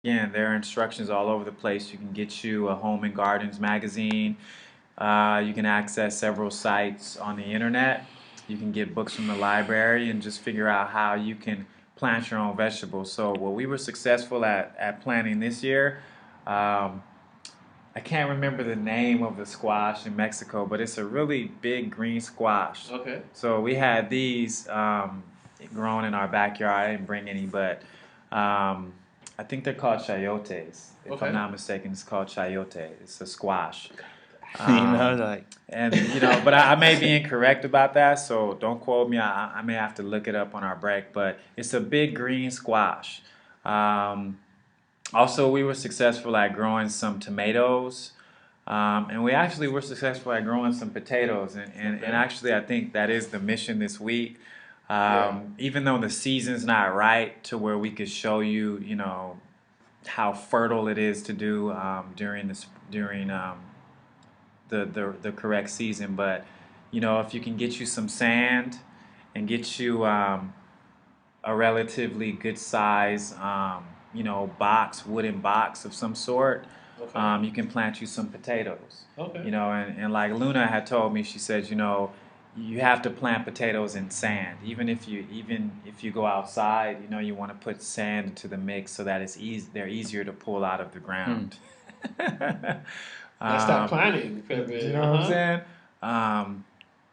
Again, there are instructions all over the place. You can get you a Home and Gardens magazine. You can access several sites on the internet. You can get books from the library and just figure out how you can plant your own vegetables. So, what we were successful at planting this year, um, I can't remember the name of the squash in Mexico, but it's a really big green squash. Okay. So, we had these grown in our backyard. I didn't bring any, but um, I think they're called chayotes. If I'm Okay. not mistaken, it's called chayote. It's a squash. You know, Um, like and but I may be incorrect about that, so don't quote me. I may have to look it up on our break, but it's a big green squash. Um, Also, we were successful at growing some tomatoes, and we actually were successful at growing some potatoes. And Okay. actually, I think that is the mission this week. Yeah. Even though the season's not right to where we could show you, how fertile it is to do during the correct season. But if you can get you some sand and get you a relatively good size wooden box of some sort, Okay. you can plant you some potatoes. Okay. And like Luna had told me, she said, you have to plant potatoes in sand. Even if you go outside, you want to put sand into the mix so that they're easier to pull out of the hmm. ground. Let's start um, planning. you know what I'm saying? Um,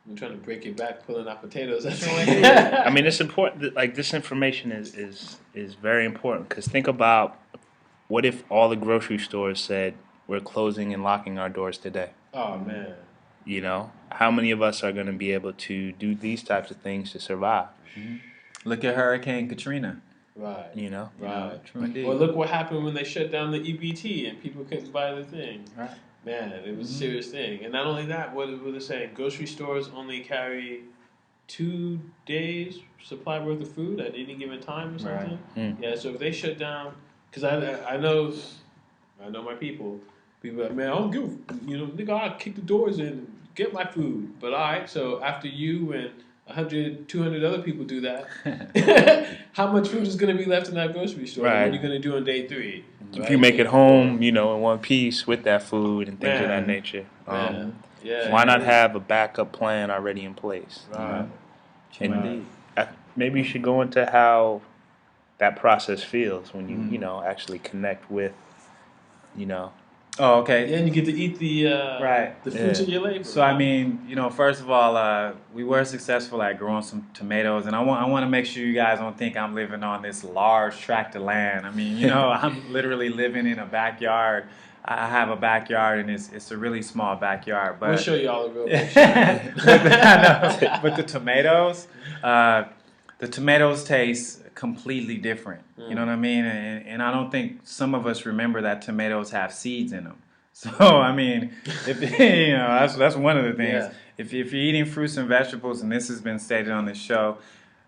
I'm trying to break it back, pulling out potatoes. That's I mean, it's important. Like this information is very important because think about what if all the grocery stores said we're closing and locking our doors today. Oh man. You know, how many of us are going to be able to do these types of things to survive? Look at Hurricane Katrina. Right. You know, Right. True indeed. Well, look what happened when they shut down the EBT and people couldn't buy the thing. Right. Man, it was a serious thing. And not only that, what were they saying? Grocery stores only carry 2 days supply worth of food at any given time or something. Right. Yeah. So if they shut down, because I know my people. People are like, man, I don't give, nigga, I'll kick the doors in and get my food. But all right, so after you and 100, 200 other people do that, how much food is going to be left in that grocery store? What Right. are you going to do on day 3? if you make it home, in one piece with that food and things of Man. that nature, Man. Yeah. why not have a backup plan already in place? Right. True And indeed. maybe you should go into how that process feels when you Mhm. actually connect with you know Oh, okay. Yeah, and you get to eat the Right. the fruits Yeah. of your labor. So I mean, first of all, we were successful at growing some tomatoes, and I want to make sure you guys don't think I'm living on this large tract of land. I mean, I'm literally living in a backyard. I have a backyard, and it's a really small backyard. we'll But show you all the real but, pictures. I know, but uh, the tomatoes taste completely different. You know what I mean? And I don't think some of us remember that tomatoes have seeds in them. So I mean, if that's one of the things. Yeah. If you're eating fruits and vegetables, and this has been stated on the show,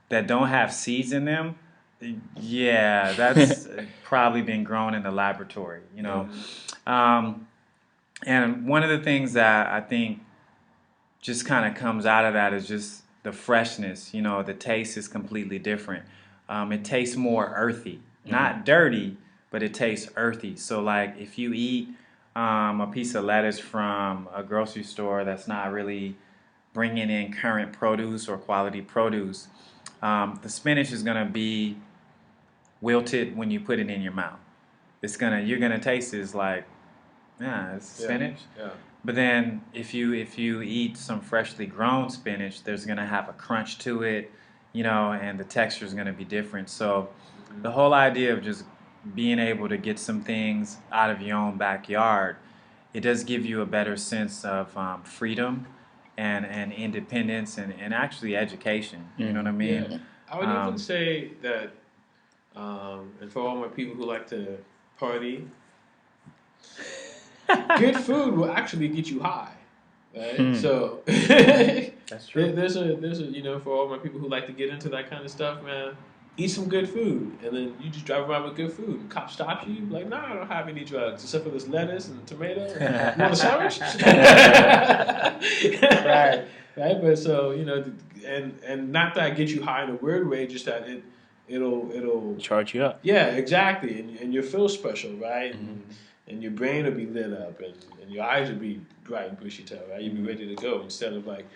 that don't have seeds in them, yeah, that's probably been grown in the laboratory. Um, and one of the things that I think just kind of comes out of that is just the freshness. The taste is completely different. It tastes more earthy, not dirty, but it tastes earthy. So, like, if you eat a piece of lettuce from a grocery store that's not really bringing in current produce or quality produce, the spinach is gonna be wilted when you put it in your mouth. You're gonna taste it as like, yeah, it's spinach. Yeah. But then if you eat some freshly grown spinach, there's gonna have a crunch to it, and the texture is gonna be different. So the whole idea of just being able to get some things out of your own backyard, it does give you a better sense of freedom and independence and actually education. You know what I mean? Yeah. I would Um, even say that, and for all my people who like to party, good food will actually get you high, right? So That's true. there's a for all my people who like to get into that kind of stuff, man. Eat some good food, and then you just drive around with good food. And cop stops you, like, no, I don't have any drugs except for this lettuce and tomato. You want a sandwich? Right. Right. But so and not that get you high in a weird way, just that it'll Charge you up. yeah, exactly, and you'll feel special, right? And your brain will be lit up, and your eyes will be bright and bushy tail, right? You'll be ready to go instead of like,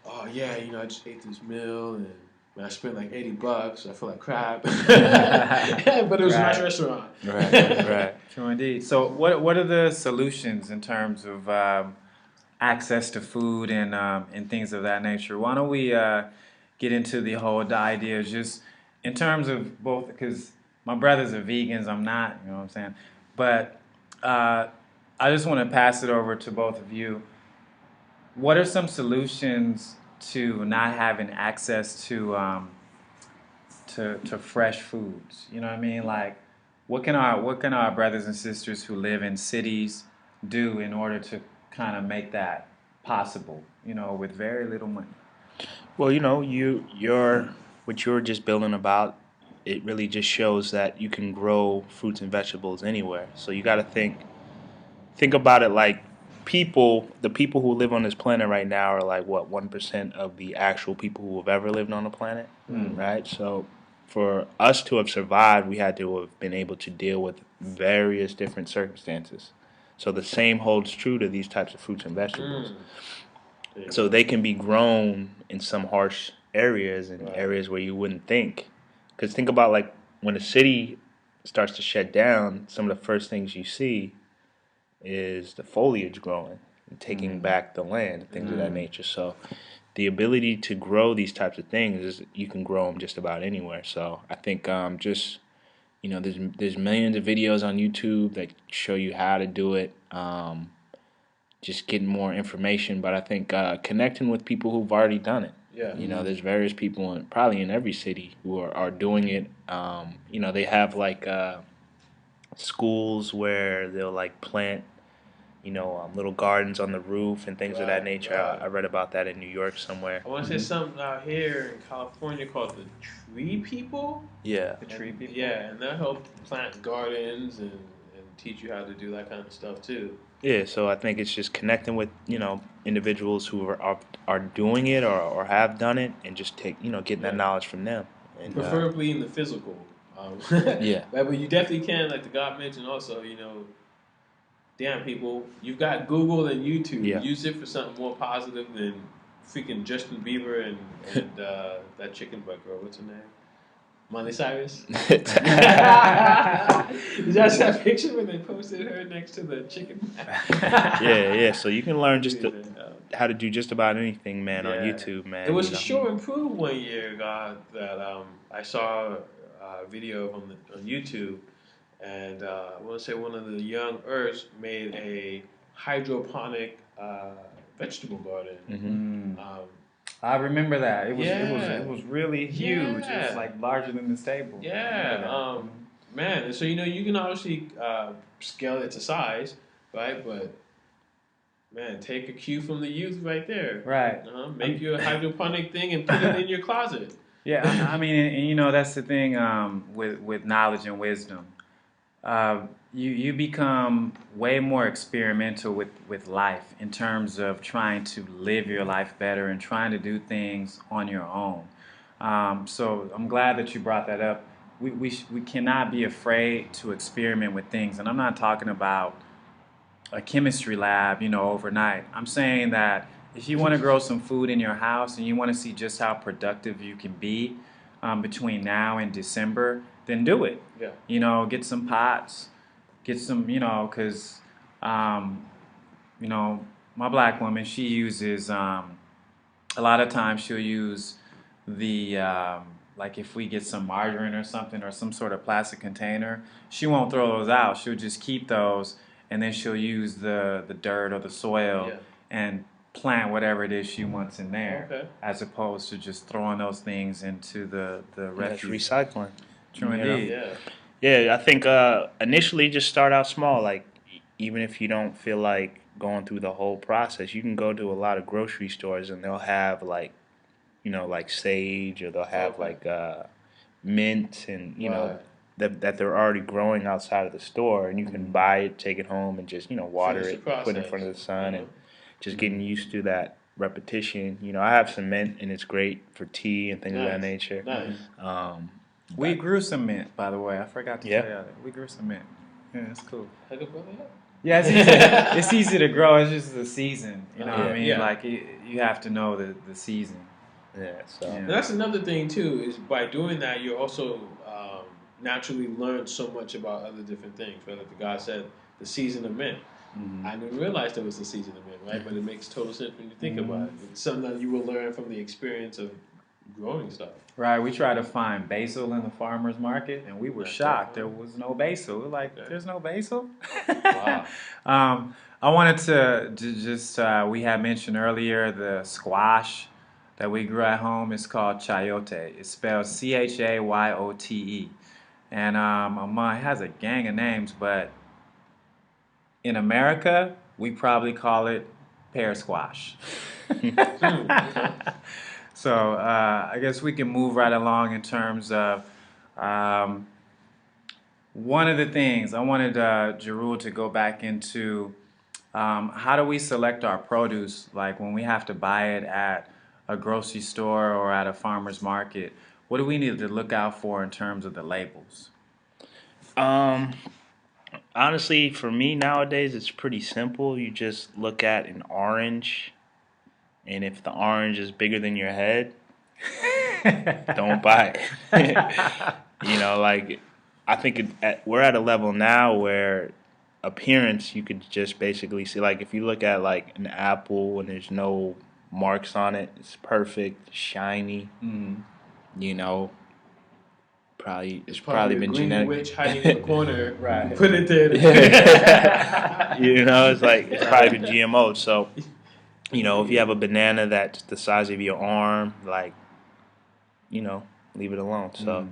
oh yeah, I just ate this meal and I spent like $80. I feel like crap, but it was a nice Right. restaurant. Right. True indeed. So, what are the solutions in terms of access to food and things of that nature? Why don't we get into the idea of just in terms of both because my brothers are vegans, I'm not, you know what I'm saying? But I just want to pass it over to both of you. What are some solutions to not having access to fresh foods? You know what I mean? Like, what can our brothers and sisters who live in cities do in order to kind of make that possible? You know, with very little money. Well, you're what you're just building about. It really just shows that you can grow fruits and vegetables anywhere. So you got to think about it like the people who live on this planet right now are like what 1% of the actual people who have ever lived on the planet, right? So for us to have survived, we had to have been able to deal with various different circumstances. So the same holds true to these types of fruits and vegetables. Yeah. So they can be grown in some harsh areas and Right. areas where you wouldn't think. Because think about like when a city starts to shut down, some of the first things you see is the foliage growing and taking back the land and things of that nature. So the ability to grow these types of things is you can grow them just about anywhere. So I think just there's millions of videos on YouTube that show you how to do it. Just getting more information, but I think connecting with people who've already done it. Yeah. There's various people probably in every city who are doing it. They have like schools where they'll like plant little gardens on the roof and things of that Right, nature. right. I read about that in New York somewhere. I want to say something out here in California called the Tree People. Yeah. The tree people. Yeah, and they'll help plant gardens and teach you how to do that kind of stuff too. Yeah, so I think it's just connecting with individuals who are doing it or have done it, and just getting that Yeah. knowledge from them. And Preferably in the physical. Yeah. Right, but you definitely can, like the God mentioned also, damn people, you've got Google and YouTube. Yeah. Use it for something more positive than freaking Justin Bieber and that chicken butt girl. What's her name? Miley Cyrus. Did y'all see that picture when they posted her next to the chicken? yeah. So you can learn just Yeah. how to do just about anything, man, on Yeah. YouTube, man. It was you a know. Show Improve one year, God, that I saw a video on YouTube, and I want to say one of the young Earths made a hydroponic vegetable garden. Mhm. I remember that. It was Yeah. it was really huge. It Yeah. was like larger than this table. I remember Yeah, that. man. And so you can obviously scale it to size, right? But man, take a cue from the youth right there. Right. Make you a hydroponic thing and put it in your closet. Yeah, I mean, and that's the thing with knowledge and wisdom. You become way more experimental with life in terms of trying to live your life better and trying to do things on your own. So I'm glad that you brought that up. We cannot be afraid to experiment with things, and I'm not talking about a chemistry lab, overnight. I'm saying that if you want to grow some food in your house and you want to see just how productive you can be between now and December, then do it. Yeah. Get some pots, get some, because, my black woman, she uses, a lot of times she'll use the, like if we get some margarine or something or some sort of plastic container, she won't throw those out. She'll just keep those and then she'll use the dirt or the soil Yeah. and plant whatever it is she wants in there, Okay. as opposed to just throwing those things into the That's refuse. recycling. True You know? indeed. Yeah. Yeah, I think initially just start out small. Like even if you don't feel like going through the whole process, you can go to a lot of grocery stores and they'll have like sage, or they'll have Okay. like mint, and Right. that they're already growing outside of the store, and you can buy it, take it home, and just water Finish it, the put it in process. front of the sun, Mhm. and just getting used to that repetition. I have some mint, and it's great for tea and things of that Nice. nature. Nice. Um, We grew some mint, by the way. I forgot to Yeah. tell you that. We grew some mint. Yeah, it's cool. Hook up with that? Yeah, it's easy, it's easy to grow. It's just the season. You know what I Yeah. mean? Yeah. Like, you have to know the season. Yeah. So. Yeah. And that's another thing too. Is by doing that, you also naturally learn so much about other different things. Right? Like the guy said, the season of mint. Mhm. I didn't realize there was a season of mint, right? But it makes total sense when you think about it. It's something that you will learn from the experience of growing stuff. Right, we tried to find basil in the farmer's market, and we were That's shocked. There definitely- was no basil. We're like, Okay. there's no basil? Wow. I wanted to just, we had mentioned earlier the squash that we grew at home is called chayote. It's spelled Chayyote. And it has a gang of names, but in America, we probably call it pear squash. Okay. So I guess we can move right along in terms of one of the things I wanted Jarul to go back into. How do we select our produce? Like when we have to buy it at a grocery store or at a farmer's market, what do we need to look out for in terms of the labels? Honestly, for me nowadays, it's pretty simple. You just look at an orange, and if the orange is bigger than your head, don't buy it. You know, like I think we're at a level now where appearance you could just basically see. Like if you look at like an apple and there's no marks on it, it's perfect, shiny. Mm. You know, it's Probably probably a been green genetic. witch hiding in the corner. Right. Put it there. You know, it's like it's probably been GMO'd. So, you know, if you have a banana that's the size of your arm, like, you know, leave it alone. So,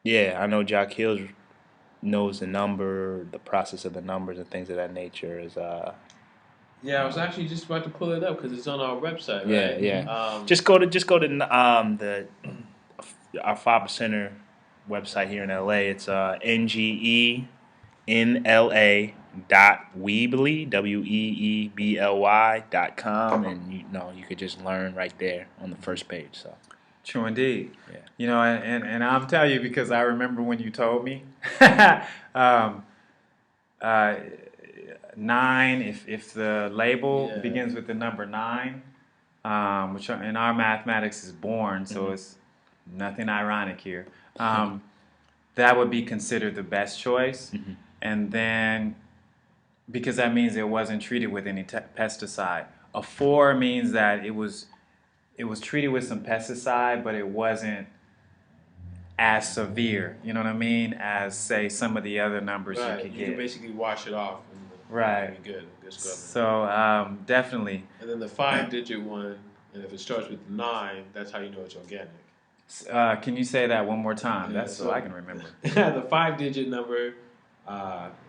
yeah, I know Jock Hills knows the number, the process of the numbers and things of that nature is Yeah, I was actually just about to pull it up because it's on our website. yeah, Right? yeah. Just go to the our 5%er website here in LA. It's NGENLA.weebly WEEBLY.com, and you know you could just learn right there on the first page. So True indeed. Yeah. You know, and I'll tell you because I remember when you told me. 9, if the label Yeah. begins with the number 9, which in our mathematics is born, so it's nothing ironic here. That would be considered the best choice, and then because that means it wasn't treated with any pesticide. A 4 means that it was treated with some pesticide, but it wasn't as severe. You know what I mean? As say some of the other numbers Right. you could You get. can basically wash it off. And Right. it'll be good. Good scrubbing. So definitely. And then the 5-digit one, and if it starts with 9, that's how you know it's organic. Can you say that one more time? Yeah, That's so so- I can remember. The 5-digit number,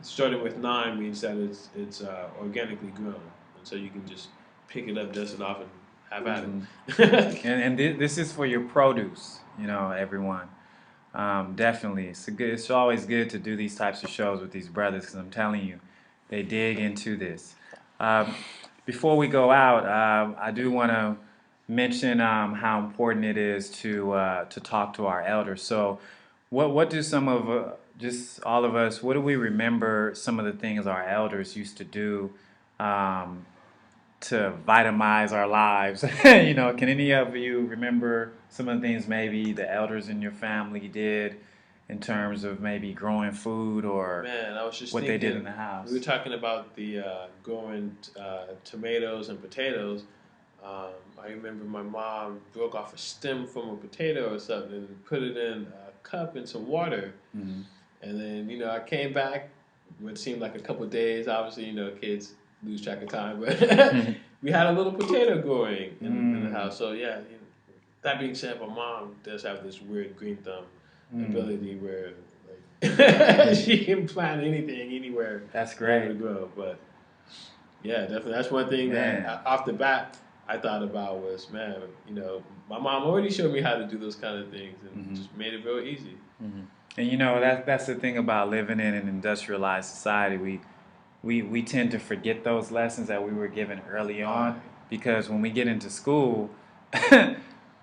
starting with 9, means that it's organically grown, and so you can just pick it up, dust it off, and have at it. And this is for your produce, you know, everyone. Definitely, it's always good to do these types of shows with these brothers because I'm telling you, they dig into this. Before we go out, I do want to mention how important it is to talk to our elders. So, what do some of just all of us? What do we remember? Some of the things our elders used to do to vitamize our lives. You know, can any of you remember some of the things maybe the elders in your family did in terms of maybe growing food or Man, I was just what thinking, they did in the house? we were talking about the growing tomatoes and potatoes. I remember my mom broke off a stem from a potato or something and put it in a cup and some water. Mhm. And then, you know, I came back, what seemed like a couple of days. Obviously, you know, kids lose track of time, but we had a little potato growing in the house. So, yeah, you know, that being said, my mom does have this weird green thumb ability where like, she can plant anything, anywhere. That's To great. grow. But, yeah, definitely. That's one thing Man. that off the bat I thought about was, man, you know, my mom already showed me how to do those kind of things and just made it real easy. And you know that's the thing about living in an industrialized society. We tend to forget those lessons that we were given early on because when we get into school,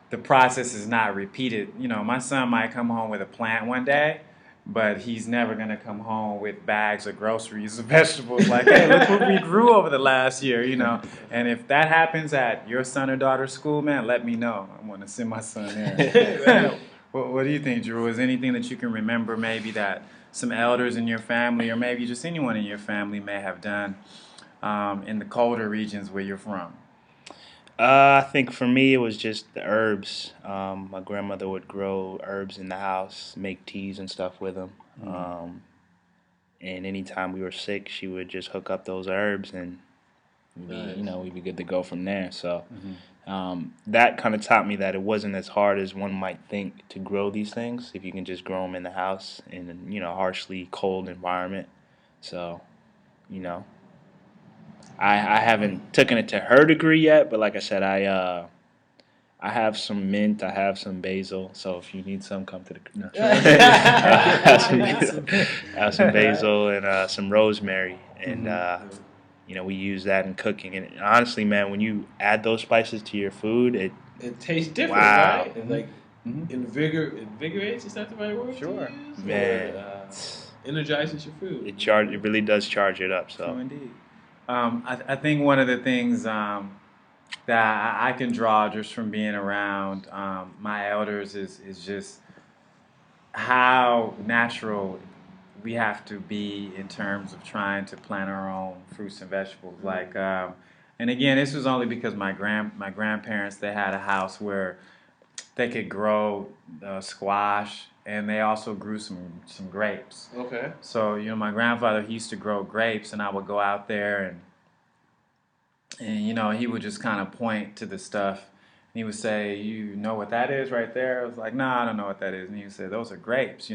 the process is not repeated. You know, my son might come home with a plant one day, but he's never gonna come home with bags of groceries or vegetables. Like, hey, look what we grew over the last year. You know, and if that happens at your son or daughter's school, man, let me know. I want to send my son there. What do you think, Drew? Is anything that you can remember, maybe that some elders in your family, or maybe just anyone in your family, may have done in the colder regions where you're from? I think for me it was just the herbs. My grandmother would grow herbs in the house, make teas and stuff with them. And anytime we were sick, she would just hook up those herbs, and Nice. we'd be good to go from there. So Mm-hmm. that kind of taught me that it wasn't as hard as one might think to grow these things if you can just grow them in the house in a harshly cold environment. So, you know, I haven't taken it to her degree yet, but like I said, I have some mint, I have some basil. So if you need some, come to the. No. I have some basil and some rosemary, and we use that in cooking. And honestly, man, when you add those spices to your food, It tastes different, Wow. right? And like Mhm. invigorates. Is that the right word? to Sure. use? Man. Or, energizes your food. it really does charge it up. True So indeed. I think one of the things that I can draw just from being around my elders is just how natural we have to be in terms of trying to plant our own fruits and vegetables. Like, and again, this was only because my grandparents, they had a house where they could grow squash, and they also grew some grapes. Okay. So, my grandfather, he used to grow grapes, and I would go out there, and he would just kind of point to the stuff. And he would say, "You know what that is right there?" I was like, "Nah, I don't know what that is." And he would say, "Those are grapes."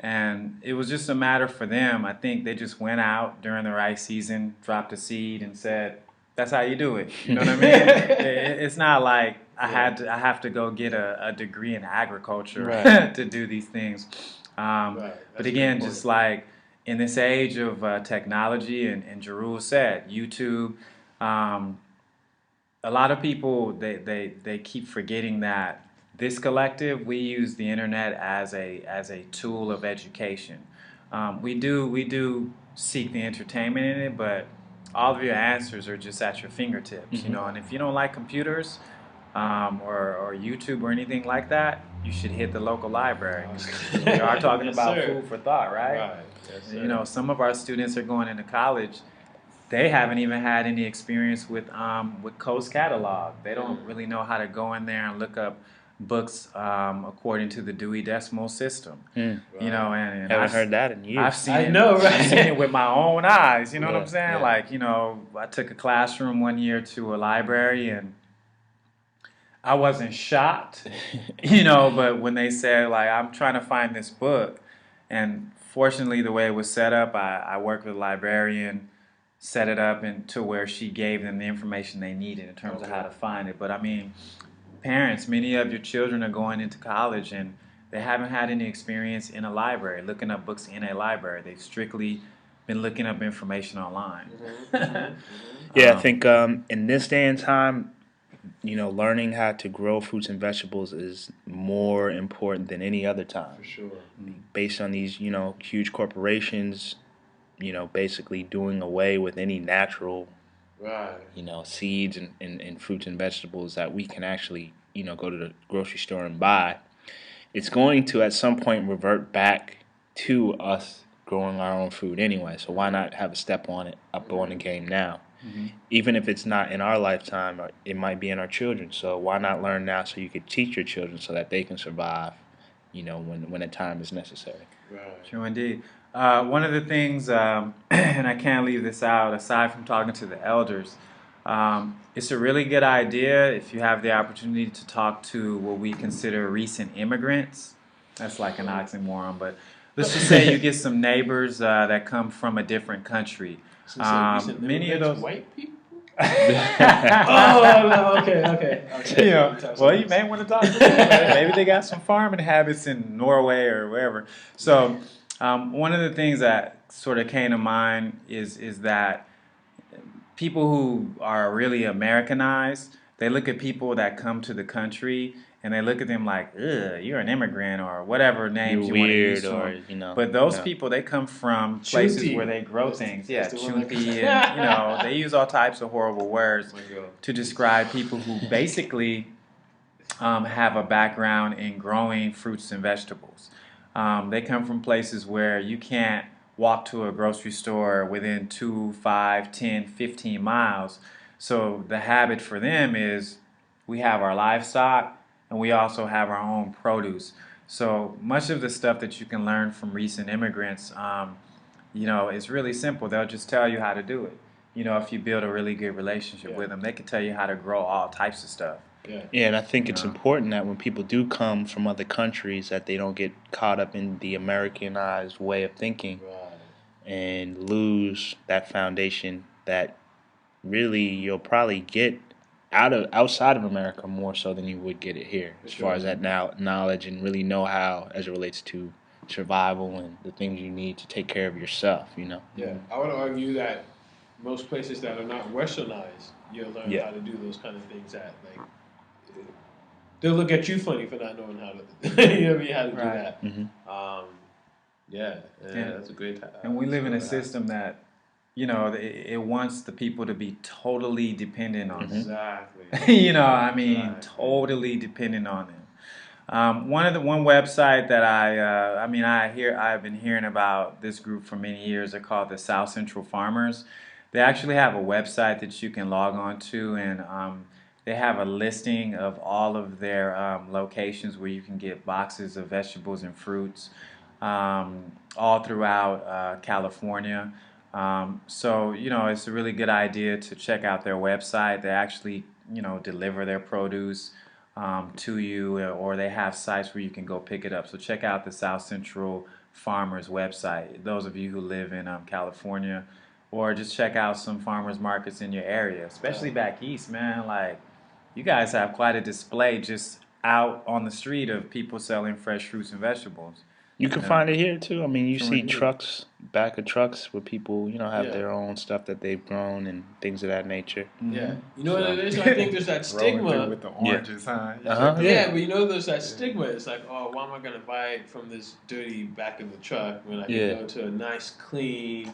And it was just a matter for them. I think they just went out during the rice season, dropped a seed, and said, "That's how you do it." You know what I mean? It's not like I have to go get a degree in agriculture Right. to do these things. Right. But That's again, very just like in this age of technology, and Jerul said, YouTube, um, a lot of people they keep forgetting that this collective, we use the internet as a tool of education. We do seek the entertainment in it, but all of your answers are just at your fingertips. And if you don't like computers, or YouTube or anything like that, you should hit the local library. We are talking Yes, about sir. food for thought, right? Right. Yes, sir. Some of our students are going into college. They haven't even had any experience with Coast Catalog. They don't really know how to go in there and look up books according to the Dewey Decimal System. Mm. And haven't I've heard that in years. I've seen I it. know, right? I've seen it with my own eyes. You know what Yeah, I'm saying? yeah. Like, I took a classroom one year to a library, and I wasn't shocked, but when they said, like, I'm trying to find this book, and fortunately the way it was set up, I worked with a librarian, set it up to where she gave them the information they needed in terms of how to find it. But I mean, parents, many of your children are going into college, and they haven't had any experience in a library, looking up books in a library. They've strictly been looking up information online. Yeah, I think in this day and time, learning how to grow fruits and vegetables is more important than any other time. For sure. Based on these, huge corporations, basically doing away with any natural, Right. seeds and fruits and vegetables that we can actually, go to the grocery store and buy. It's going to at some point revert back to us growing our own food anyway. So why not have a step on the game now? Even if it's not in our lifetime, it might be in our children. So why not learn now so you could teach your children so that they can survive, when the time is necessary. Right. True indeed. One of the things, and I can't leave this out, aside from talking to the elders, it's a really good idea if you have the opportunity to talk to what we consider recent immigrants. That's like an oxymoron, but let's just say you get some neighbors that come from a different country. Many of those white people. oh, no, okay. Well, you may want to talk to them. Maybe they got some farming habits in Norway or wherever. So, one of the things that sort of came to mind is that people who are really Americanized, they look at people that come to the country and they look at them like, ugh, you're an immigrant or whatever names You're you want to use weird, to or them. But those yeah. people, they come from places Chunti. where they grow That's- things. Yeah, that's the one that- chunti, and you know, they use all types of horrible words Oh my God. to describe people who basically have a background in growing fruits and vegetables. They come from places where you can't walk to a grocery store within 2, 5, 10, 15 miles. So the habit for them is we have our livestock and we also have our own produce. So much of the stuff that you can learn from recent immigrants, you know, is really simple. They'll just tell you how to do it. You know, if you build a really good relationship with them, they can tell you how to grow all types of stuff. Yeah. Yeah, and I think it's Yeah. important that when people do come from other countries, that they don't get caught up in the Americanized way of thinking Right. and lose that foundation that really you'll probably get outside of America more so than you would get it here, as far as that knowledge and really know-how as it relates to survival and the things you need to take care of yourself. You know. Yeah. I would argue that most places that are not westernized, you'll learn Yeah. how to do those kind of things that like they'll look at you funny for not knowing how to you know what I mean, how to do Right. that. Mm-hmm. Yeah, Yeah. that's a great And we live in a skill to have. system that, you know, it wants the people to be totally dependent on them. Exactly. You know, I mean, Right. totally dependent on them. One website that I've been hearing about this group for many years. They're called the South Central Farmers. They actually have a website that you can log on to, and they have a listing of all of their locations where you can get boxes of vegetables and fruits all throughout California. So, you know, it's a really good idea to check out their website. They actually, you know, deliver their produce to you, or they have sites where you can go pick it up. So check out the South Central Farmers website. Those of you who live in California, or just check out some farmers markets in your area, especially back east, man. Like, you guys have quite a display just out on the street of people selling fresh fruits and vegetables. You can Yeah. find it here too. I mean, you Sure see do. trucks, back of trucks, where people, you know, have Yeah. their own stuff that they've grown and things of that nature. Yeah. You know what it is? I think there's that Rolling through stigma. with the oranges, huh? Uh-huh. Yeah, Yeah. but you know there's that stigma. It's like, oh, why am I gonna buy it from this dirty back of the truck when I can Yeah. go to a nice, clean,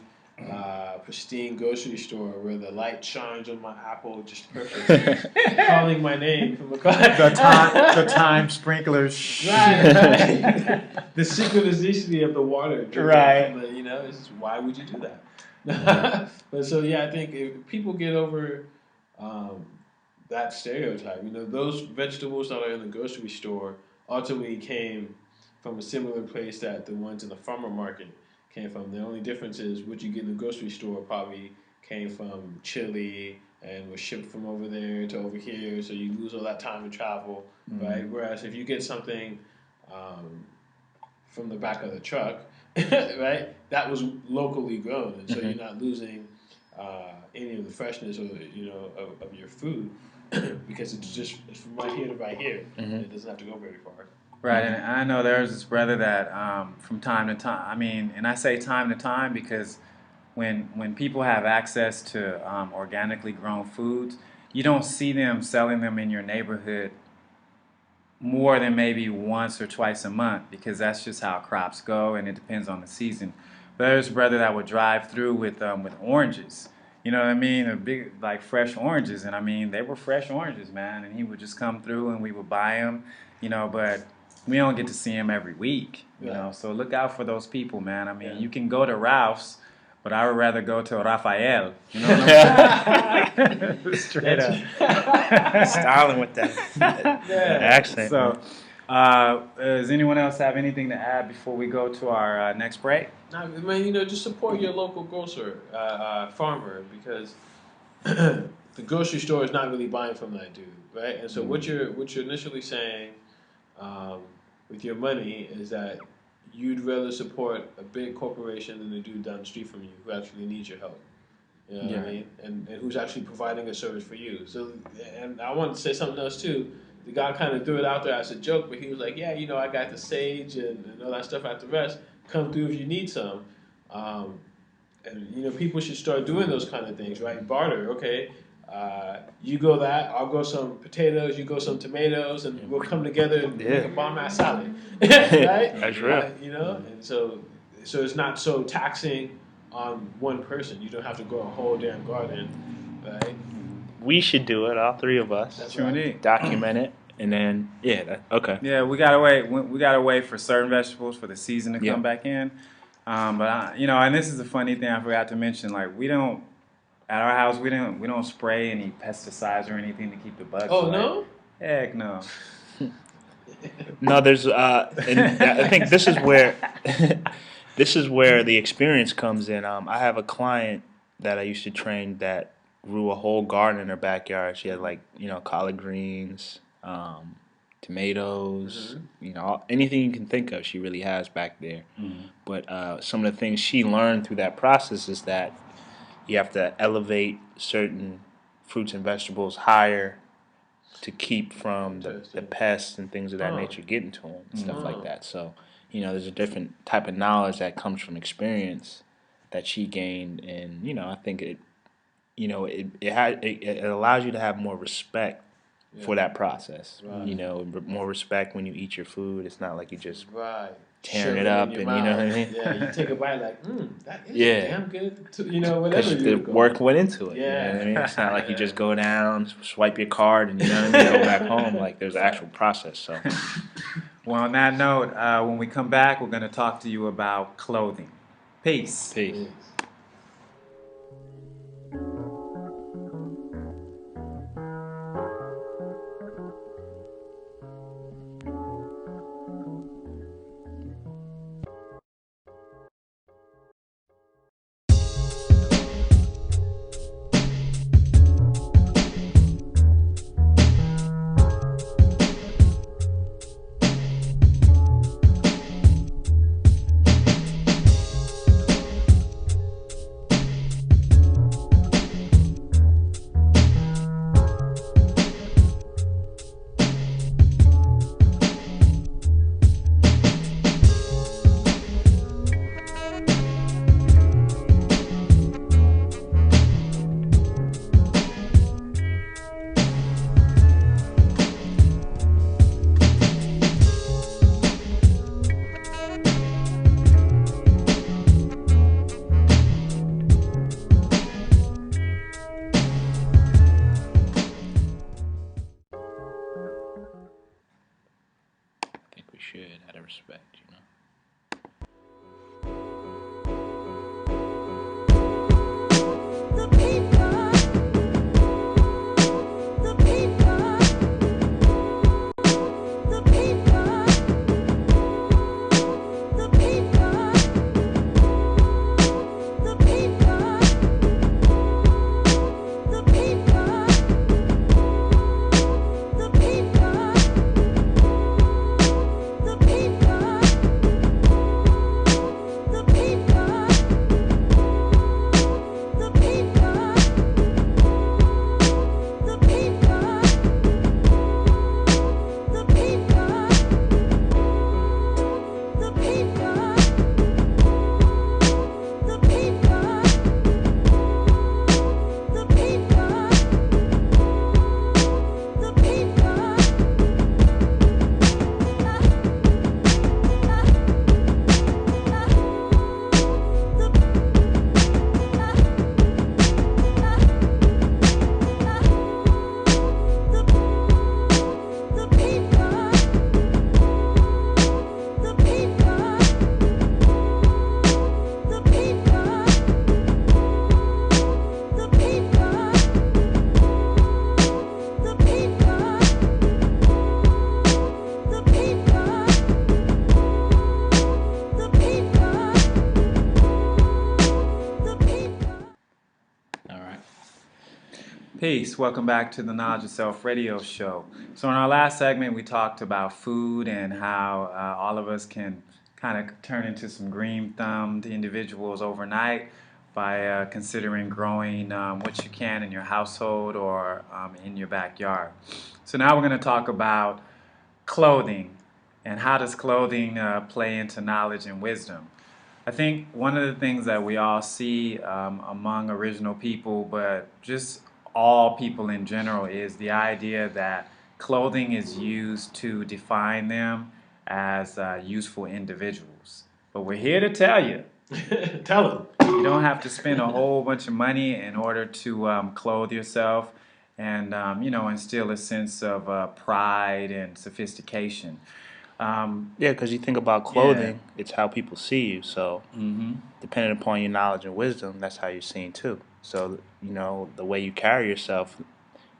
pristine grocery store where the light shines on my apple just perfect, calling my name from across The time sprinklers. Right. The synchronicity of the water. dripping Right. from the- you know, it's just, why would you do that? But so yeah, I think if people get over that stereotype, you know, those vegetables that are in the grocery store ultimately came from a similar place that the ones in the farmer market came from. The only difference is what you get in the grocery store probably came from Chile and was shipped from over there to over here, so you lose all that time and travel, right? Whereas if you get something from the back of the truck, right, that was locally grown, and so you're not losing any of the freshness or of your food because it's from right here to right here. And it doesn't have to go very far. Right, and I know there's this brother that from time to time, I mean, and I say time to time because when people have access to organically grown foods, you don't see them selling them in your neighborhood more than maybe once or twice a month because that's just how crops go and it depends on the season. But there's a brother that would drive through with oranges. You know what I mean? A big, like, fresh oranges. And I mean, they were fresh oranges, man. And he would just come through and we would buy them, you know, but we don't get to see him every week, you know. So look out for those people, man. I mean, you can go to Ralph's, but I would rather go to Rafael. You know what I'm saying? Straight up. Styling with that accent. So, does anyone else have anything to add before we go to our next break? No, I mean, you know, just support your local grocer, farmer, because the grocery store is not really buying from that dude, right? And so what you're initially saying with your money is that you'd rather support a big corporation than the dude down the street from you who actually needs your help. You know what I mean? And who's actually providing a service for you. So, and I want to say something else too. The guy kind of threw it out there as a joke, but he was like, yeah, you know, I got the sage and all that stuff at the rest. Come through if you need some. And, you know, people should start doing those kind of things, right? Barter, okay. You go that, I'll go some potatoes, you go some tomatoes, and we'll come together and make a bomb ass salad, right? That's real. You know, and so it's not so taxing on one person. You don't have to grow a whole damn garden, right? We should do it, all three of us. That's Sure right. indeed. Document it, and then okay. Yeah, we gotta wait. We gotta wait for certain vegetables for the season to Yeah. come back in. But and this is a funny thing I forgot to mention. Like we don't at our house we don't spray any pesticides or anything to keep the bugs Oh away. no! Heck no. No, there's and I think this is where this is where the experience comes in. I have a client that I used to train that grew a whole garden in her backyard. She had collard greens, tomatoes, anything you can think of. She really has back there. But some of the things she learned through that process is that you have to elevate certain fruits and vegetables higher to keep from the pests and things of that nature getting to them and stuff like that. So, there's a different type of knowledge that comes from experience that she gained, and I think it allows you to have more respect for that process. Right. More respect when you eat your food. It's not like you just Right. tearing Shove it up, in your and you know what I mouth. mean. Yeah, you take a bite like, that is Yeah. damn good. Whatever Because you the would go. work went into it. Yeah. You know what I mean? It's not like you just go down, swipe your card, and go back home. Like there's an actual process. So Well, on that note, when we come back, we're gonna talk to you about clothing. Peace. peace. Yes. I think we should, out of respect, The people, the people, the people, the people, the people, the people, the people, the people, the people. The people, the people, the people, the people, the people, the people, the the people, the people, the people, the people, the people, the people, the people, the people. All right. Peace. Welcome back to the Knowledge Yourself radio show. So, in our last segment, we talked about food and how all of us can kind of turn into some green thumbed individuals overnight by considering growing what you can in your household or in your backyard. So, now we're going to talk about clothing and how does clothing play into knowledge and wisdom. I think one of the things that we all see among original people, but just all people in general is the idea that clothing is used to define them as useful individuals. But we're here to tell you, Tell him. you don't have to spend a whole bunch of money in order to clothe yourself and, instill a sense of pride and sophistication. Yeah, because you think about clothing, it's how people see you. So, Mhm. depending upon your knowledge and wisdom, that's how you're seen too. So, the way you carry yourself,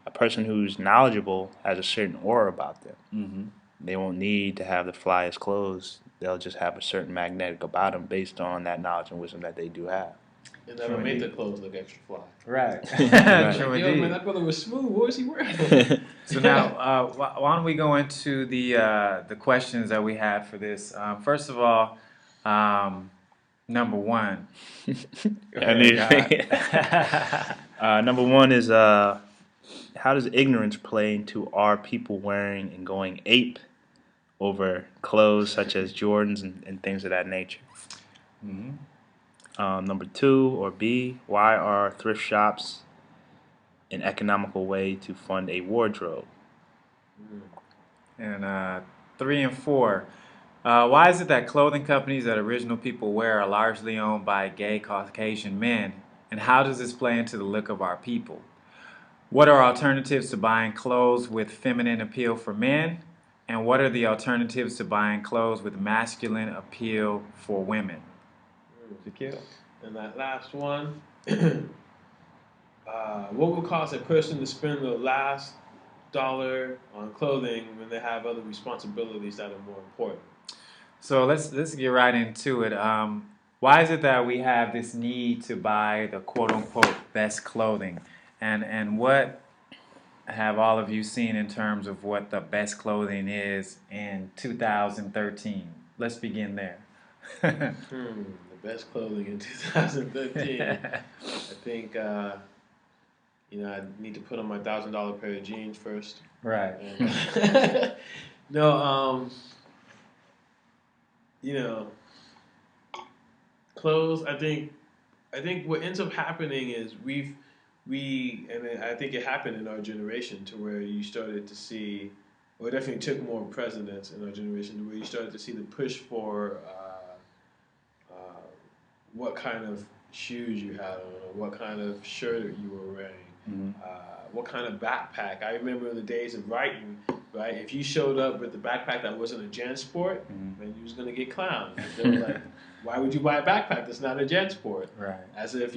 a person who's knowledgeable has a certain aura about them. Mhm. They won't need to have the flyest clothes. They'll just have a certain magnetic about them based on that knowledge and wisdom that they do have. And that'll make the clothes look extra fly. Right. Right. True Like, yo, indeed. man, that brother was smooth. What was he wearing? So now, why don't we go into the questions that we had for this? First of all, number one. I need number one is how does ignorance play into our people wearing and going ape over clothes such as Jordans and things of that nature? Mhm. Number two, or B, why are thrift shops an economical way to fund a wardrobe? And 3 and 4. Why is it that clothing companies that original people wear are largely owned by gay Caucasian men? And how does this play into the look of our people? What are alternatives to buying clothes with feminine appeal for men? And what are the alternatives to buying clothes with masculine appeal for women? Shaquille? And that last one, what would cause a person to spend the last dollar on clothing when they have other responsibilities that are more important? So let's get right into it. Why is it that we have this need to buy the quote unquote best clothing? And what have all of you seen in terms of what the best clothing is in 2013? Let's begin there. The best clothing in 2013. I think I need to put on my $1,000 pair of jeans first. Right. And, no, clothes. I think what ends up happening is and I think it happened in our generation to where you started to see, or it definitely took more precedence in our generation to where you started to see the push for what kind of shoes you had on, or what kind of shirt you were wearing, Mhm. what kind of backpack. I remember the days of writing, right? If you showed up with a backpack that wasn't a JanSport, then you was gonna get clowned. They were like, "Why would you buy a backpack that's not a JanSport?" Right. As if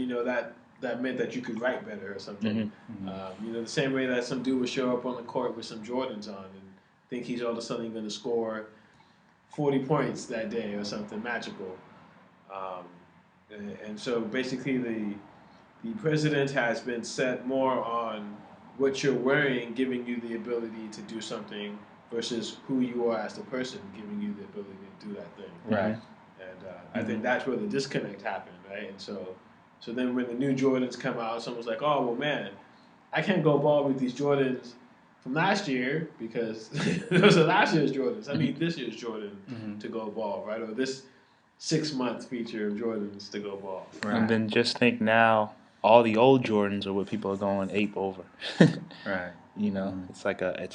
that meant that you could write better or something. Mhm. The same way that some dude would show up on the court with some Jordans on and think he's all of a sudden going to score 40 points that day or something magical. And so basically the president has been set more on what you're wearing, giving you the ability to do something versus who you are as the person, giving you the ability to do that thing. Right. And I think that's where the disconnect happened, right? And so then when the new Jordans come out, someone's like, "Oh well, man, I can't go ball with these Jordans from last year because those are last year's Jordans. I need this year's Jordan to go ball, right? Or this 6-month feature of Jordans to go ball." Right. And then just think now, all the old Jordans are what people are going ape over. Right. It's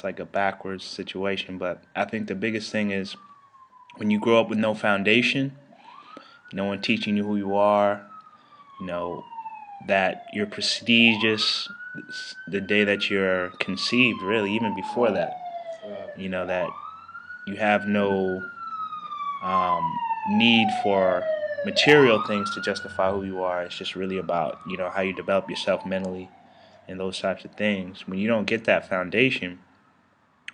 like a backwards situation. But I think the biggest thing is when you grow up with no foundation, no one teaching you who you are, that you're prestigious the day that you're conceived, really, even before that. That you have no need for material things to justify who you are. It's just really about, how you develop yourself mentally and those types of things. When you don't get that foundation,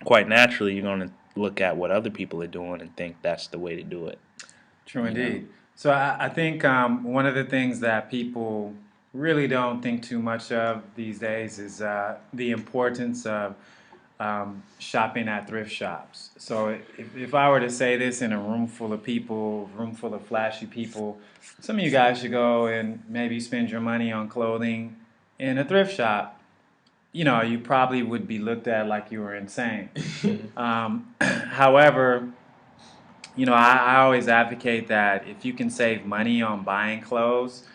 quite naturally, you're going to look at what other people are doing and think that's the way to do it. True indeed. So I think one of the things that people really don't think too much of these days is the importance of shopping at thrift shops. So if I were to say this in a room full of people, room full of flashy people, some of you guys should go and maybe spend your money on clothing in a thrift shop. You probably would be looked at like you were insane. However, I always advocate that if you can save money on buying clothes,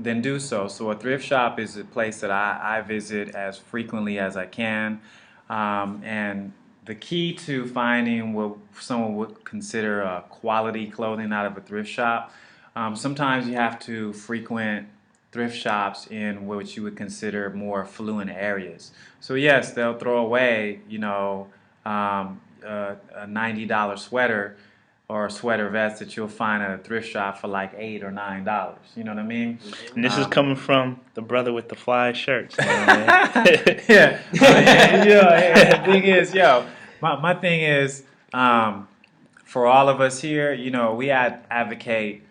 then do so. So a thrift shop is a place that I visit as frequently as I can. And the key to finding what someone would consider quality clothing out of a thrift shop, sometimes you have to frequent thrift shops in what you would consider more affluent areas. So yes, they'll throw away, a $90 sweater or a sweater vest that you'll find at a thrift shop for like $8 or $9. You know what I mean? And this is Um, coming from the brother with the fly shirts. You know what I mean? yeah. The thing is, my thing is, for all of us here, we advocate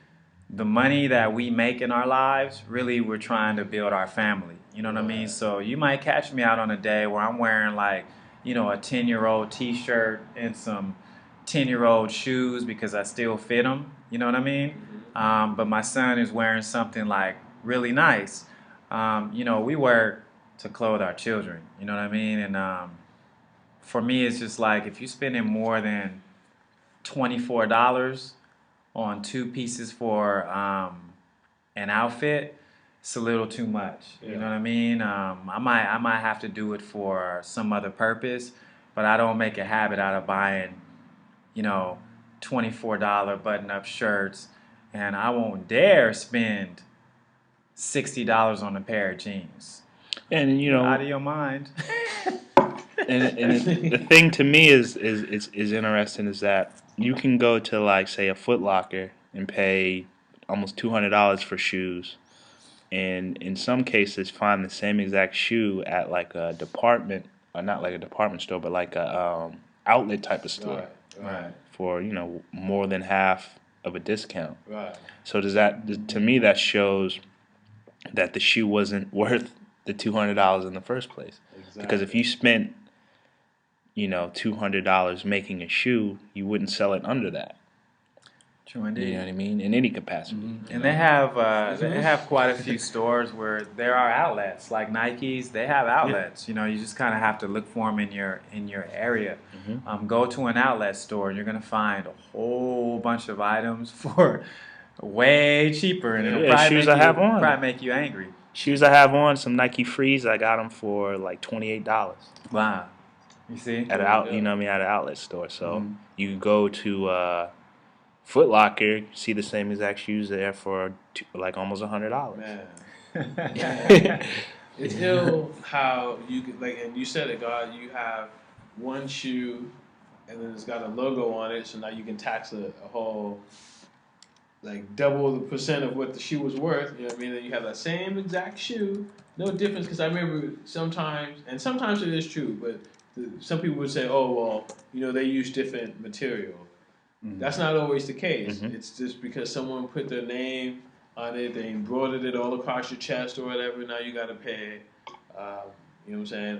the money that we make in our lives. Really, we're trying to build our family. You know what I mean? So you might catch me out on a day where I'm wearing like, a 10-year-old T-shirt and some 10-year-old shoes because I still fit them. You know what I mean? But my son is wearing something like really nice. We work to clothe our children. You know what I mean? And for me, it's just like if you're spending more than $24 on two pieces for an outfit, it's a little too much. You know what I mean? I might have to do it for some other purpose, but I don't make a habit out of buying, $24 button-up shirts, and I won't dare spend $60 on a pair of jeans. And Out of your mind. the thing to me is interesting is that you can go to like say a Foot Locker and pay almost $200 for shoes, and in some cases find the same exact shoe at like a department, or not like a department store, but like a outlet type of store Right. for more than half of a discount. Right. So to me that shows that the shoe wasn't worth the $200 in the first place. Exactly. Because if you spent $200 making a shoe, you wouldn't sell it under that. True indeed. You know what I mean? In any capacity. And they have quite a few stores where there are outlets, like Nikes. They have outlets. You just kind of have to look for them in your area. Go to an outlet store, and you're gonna find a whole bunch of items for way cheaper, and it'll probably shoes I have on. probably make you angry. Shoes I have on, some Nike Frees, I got them for like $28 Wow, you see? at an at an outlet store. So you go to Foot Locker, see the same exact shoes there for like almost $100. Man. It's ill how you could, and you said it, God. You have one shoe, and then it's got a logo on it, so now you can tax a whole, double the percent of what the shoe was worth. You know what I mean? Then you have that same exact shoe, no difference. Because I remember sometimes it is true, but some people would say, "Oh, well, they use different material." That's not always the case. It's just because someone put their name on it, they embroidered it all across your chest or whatever. Now you got to pay,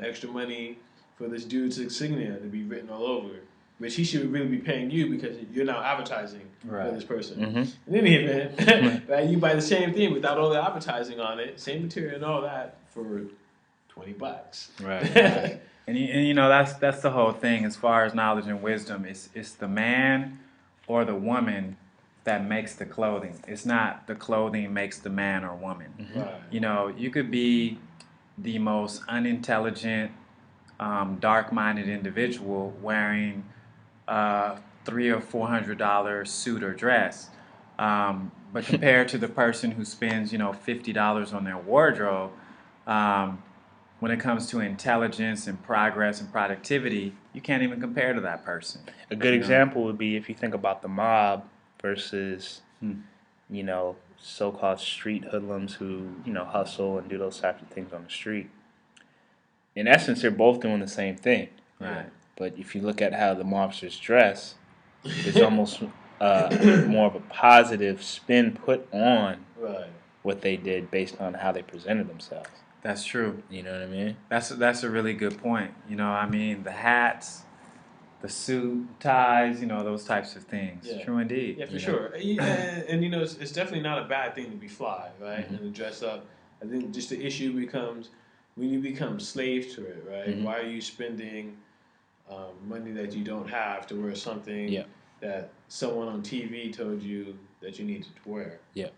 extra money for this dude's insignia to be written all over, which he should really be paying you because you're now advertising for this person. In any event, right, you buy the same thing without all the advertising on it, same material and all that for $20. Right. And that's the whole thing as far as knowledge and wisdom. It's the man or the woman that makes the clothing. It's not the clothing makes the man or woman. Right. You could be the most unintelligent, dark-minded individual wearing $300 or $400 suit or dress, but compared to the person who spends $50 on their wardrobe, when it comes to intelligence and progress and productivity, you can't even compare to that person. A good example would be if you think about the mob versus, so-called street hoodlums who, hustle and do those types of things on the street. In essence, they're both doing the same thing. Right. But if you look at how the mobsters dress, it's almost more of a positive spin put on what they did based on how they presented themselves. That's true. You know what I mean? That's a really good point. The hats, the suit, ties, those types of things. Yeah. True indeed. Yeah, for sure. And it's definitely not a bad thing to be fly, right? And to dress up. I think just the issue becomes when you become slaves to it, right? Why are you spending money that you don't have to wear something that someone on TV told you that you needed to wear? Yeah.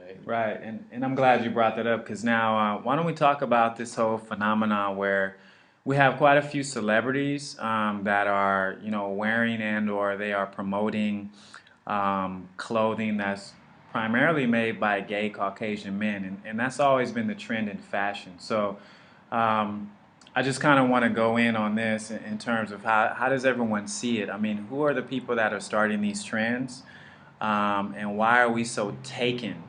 Right? right? Right, and I'm glad you brought that up because now why don't we talk about this whole phenomenon where we have quite a few celebrities that are wearing and or they are promoting clothing that's primarily made by gay Caucasian men, and that's always been the trend in fashion. So um, I just kind of want to go in on this in terms of how does everyone see it? I mean, who are the people that are starting these trends, and why are we so taken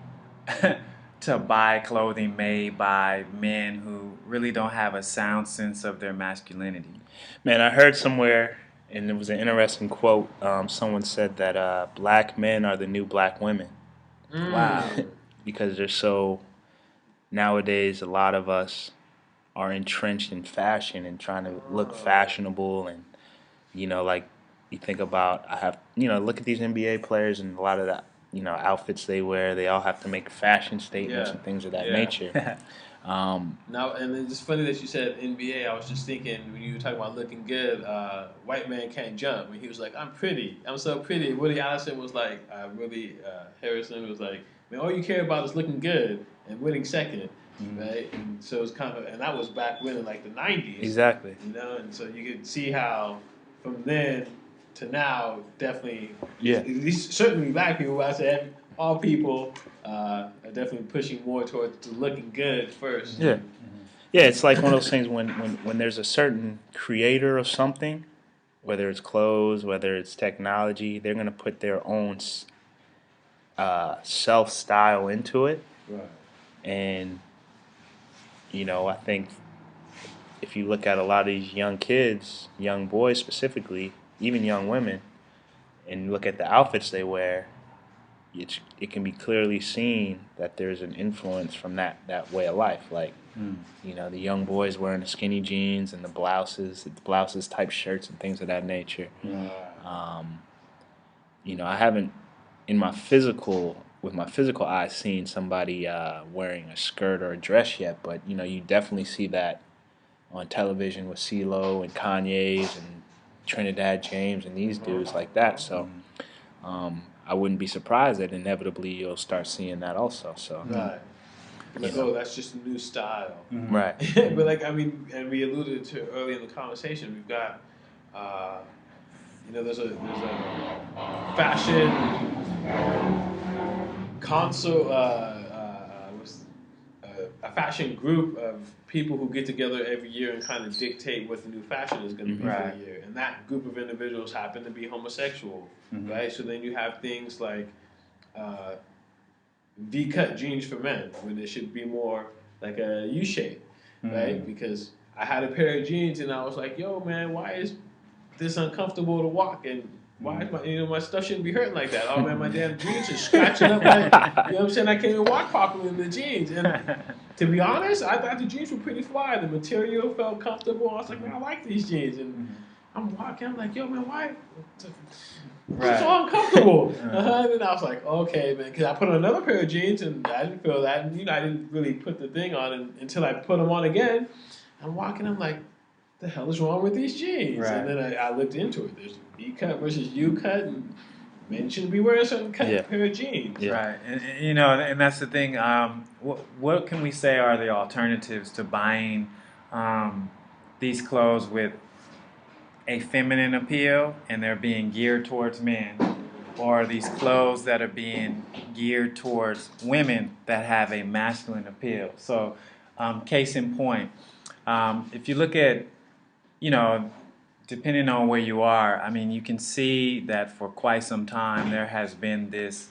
to buy clothing made by men who really don't have a sound sense of their masculinity? Man, I heard somewhere, and it was an interesting quote. Someone said that black men are the new black women Wow. because they're so nowadays. A lot of us are entrenched in fashion and trying to look fashionable, and like you think about, I have look at these NBA players and a lot of the outfits they wear. They all have to make fashion statements Yeah. and things of that Yeah. nature. Now, and it's funny that you said NBA. I was just thinking when you were talking about looking good, White Man Can't Jump, when he was like, I'm pretty, I'm so pretty. Woody Allison was like, Harrison was like, man, all you care about is looking good and winning second, right? And so it's kind of, and that was back when in like the 90s. Exactly. And so you could see how from then to now, definitely, Yeah. at least certainly black people, I said all people are definitely pushing more towards to looking good first. Yeah. Yeah, it's like one of those things when there's a certain creator of something, whether it's clothes, whether it's technology, they're going to put their own self style into it. Right. And, I think if you look at a lot of these young kids, young boys specifically, even young women, and you look at the outfits they wear, it can be clearly seen that there's an influence from that way of life. Like, the young boys wearing the skinny jeans and the blouses type shirts and things of that nature. I haven't with my physical eyes seen somebody wearing a skirt or a dress yet, but you definitely see that on television with CeeLo and Kanye's and Trinidad James and these dudes like that. So I wouldn't be surprised that inevitably you'll start seeing that also. So Right. Like, oh, that's just a new style. right, But like, I mean, and we alluded to early in the conversation, we've got, there's a fashion console, a fashion group of people who get together every year and kind of dictate what the new fashion is going to be for Right. the year. And that group of individuals happen to be homosexual, right? So then you have things like V-cut jeans for men, when it should be more like a U-shape, right? Because I had a pair of jeans and I was like, yo, man, why is this uncomfortable to walk? And why is my stuff shouldn't be hurting like that? Oh man, my damn jeans are scratching up. Like, you know what I'm saying? I can't even walk properly in the jeans. And to be honest, I thought the jeans were pretty fly. The material felt comfortable. I was like, man, I like these jeans. And I'm walking. I'm like, yo, man, why? It's so uncomfortable. And then I was like, okay, man, because I put on another pair of jeans and I didn't feel that. And I didn't really put the thing on until I put them on again. I'm walking. I'm like, the hell is wrong with these jeans? Right. And then I looked into it. There's V cut versus U cut, and men shouldn't be wearing a certain cut pair of jeans. Yeah. Right, and that's the thing. What can we say are the alternatives to buying these clothes with a feminine appeal and they're being geared towards men, or these clothes that are being geared towards women that have a masculine appeal? So, case in point, if you look at, depending on where you are, I mean, you can see that for quite some time there has been this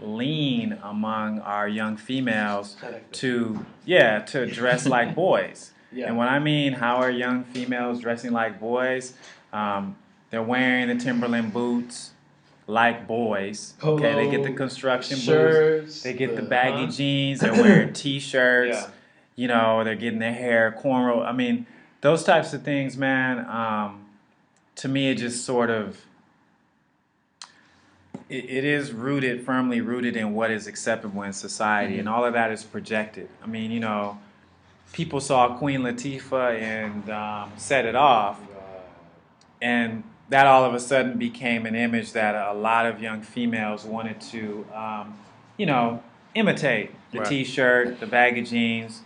lean among our young females to dress like boys. Yeah. And when I mean how are young females dressing like boys, they're wearing the Timberland boots like boys. Okay, they get the construction shirts, boots, they get the baggy jeans, they're wearing t-shirts. They're getting their hair cornrow. I mean, those types of things, man. To me, it just sort of it is firmly rooted in what is acceptable in society, and all of that is projected. I mean, people saw Queen Latifah and Set It Off, and that all of a sudden became an image that a lot of young females wanted to, imitate the Right. T-shirt, the baggy jeans,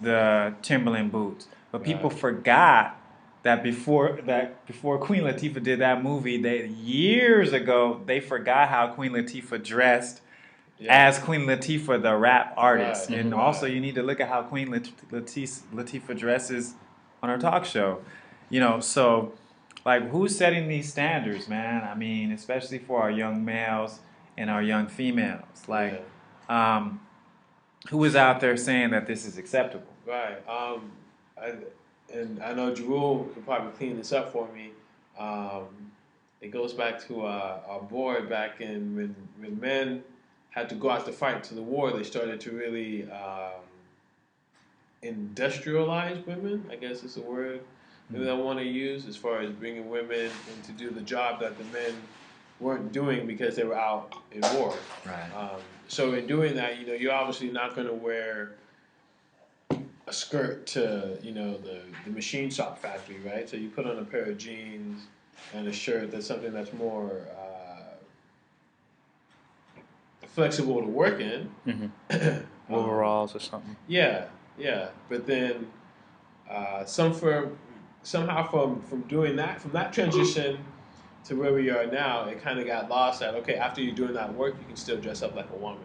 the Timberland boots. But people Right. forgot that before Queen Latifah did that movie, they years ago they forgot how Queen Latifah dressed Yeah. as Queen Latifah, the rap artist. Right, And right. also, you need to look at how Queen Latifah dresses on her talk show. You know, so like, who's setting these standards, man? I mean, especially for our young males and our young females. Like, who is out there saying that this is acceptable? Right. I know Jerul could probably clean this up for me. It goes back to our boy back in when men had to go out to fight to the war. They started to really industrialize women. I guess is the word maybe I want to use as far as bringing women in to do the job that the men weren't doing because they were out in war. Right. So in doing that, you know, you're obviously not going to wear a skirt to, you know, the machine shop factory, right? So you put on a pair of jeans and a shirt that's something that's more flexible to work in. Overalls or something. Yeah, yeah. But then somehow from doing that, from that transition to where we are now, it kind of got lost that, okay, after you're doing that work, you can still dress up like a woman.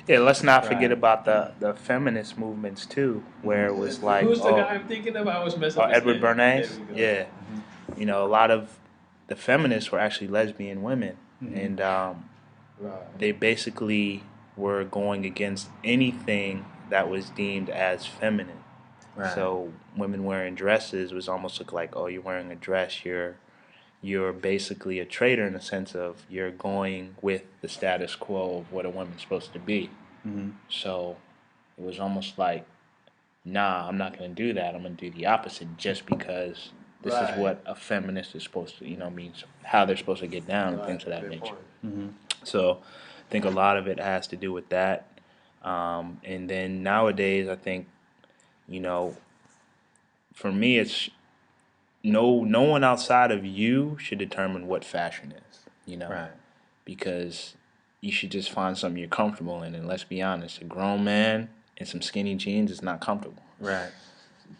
Yeah, let's not Right. forget about the feminist movements too, where it was like, Who's the guy I'm thinking of? I always mess oh, up his Edward name. Bernays. There we go. Yeah, you know, a lot of the feminists were actually lesbian women, and Right. they basically were going against anything that was deemed as feminine. Right. So women wearing dresses was almost look like, oh, you're wearing a dress, you're basically a traitor in the sense of you're going with the status quo of what a woman's supposed to be. So it was almost like, nah, I'm not going to do that. I'm going to do the opposite just because this Right. is what a feminist is supposed to, you know, means how they're supposed to get down and Right, things of that good nature. point. So I think a lot of it has to do with that. And then nowadays, I think, you know, for me, it's no one outside of you should determine what fashion is, you know, Right. because you should just find something you're comfortable in. And let's be honest, a grown man in some skinny jeans is not comfortable, Right.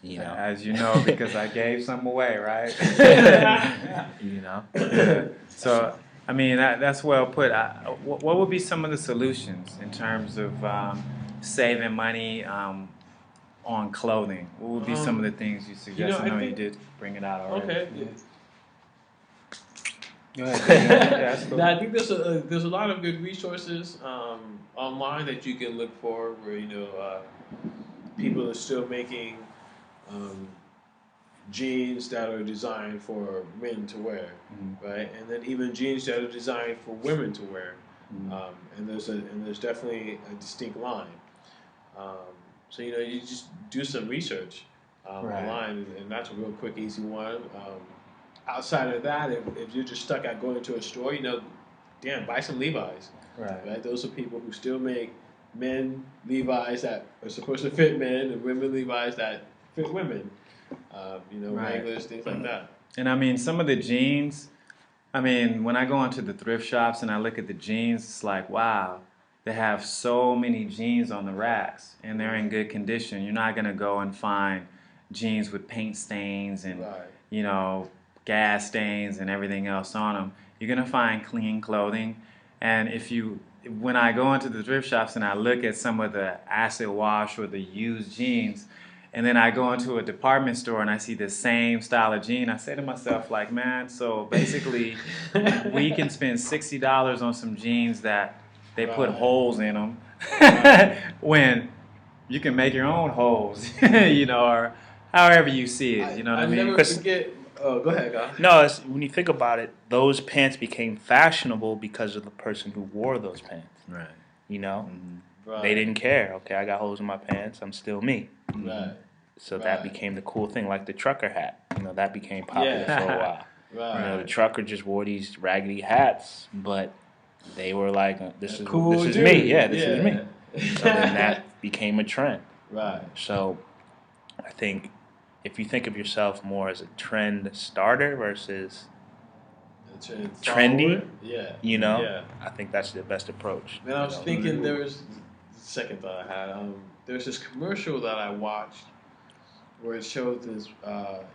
you know. As you know, because I gave some away, right? You know. Yeah. So, I mean, that's well put. What would be some of the solutions in terms of saving money on clothing? What would be some of the things you suggest? I I know you think- did bring it out already. Okay. Go ahead. Yeah, that's cool. Now, I think there's a lot of good resources online that you can look for where, you know, people are still making jeans that are designed for men to wear, right? And then even jeans that are designed for women to wear. And there's definitely a distinct line. So, you know, you just do some research Right. online, and that's a real quick, easy one. Outside of that, if you're just stuck at going to a store, you know, damn, buy some Levi's. Right? Those are people who still make men Levi's that are supposed to fit men and women Levi's that fit women. You know, Right. Wranglers, things like that. And I mean, some of the jeans, I mean, when I go into the thrift shops and I look at the jeans, it's like, wow, they have so many jeans on the racks and they're in good condition. You're not going to go and find jeans with paint stains and, Right. you know, gas stains and everything else on them. You're going to find clean clothing. And when I go into the thrift shops and I look at some of the acid wash or the used jeans, and then I go into a department store and I see the same style of jean, I say to myself, like, man, so basically we can spend $60 on some jeans that they put Right. holes in them when you can make your own holes, you know, or however you see it, you know what I mean? never forget. Oh, go ahead, guys. No, when you think about it, those pants became fashionable because of the person who wore those pants. Right. You know, Right. they didn't care. Okay, I got holes in my pants. I'm still me. Right. So that Right. became the cool thing, like the trucker hat. You know, that became popular Yeah. for a while. Right. You know, the trucker just wore these raggedy hats, but they were like, "This is Cool this is dude. me. Yeah, this is me." Yeah. So then that became a trend. Right. So I think if you think of yourself more as a trend starter versus, The trend Trendy? follower. Yeah. you know, Yeah. I think that's the best approach. Man, I was You know? thinking there was second thought I had. There's this commercial that I watched where it shows this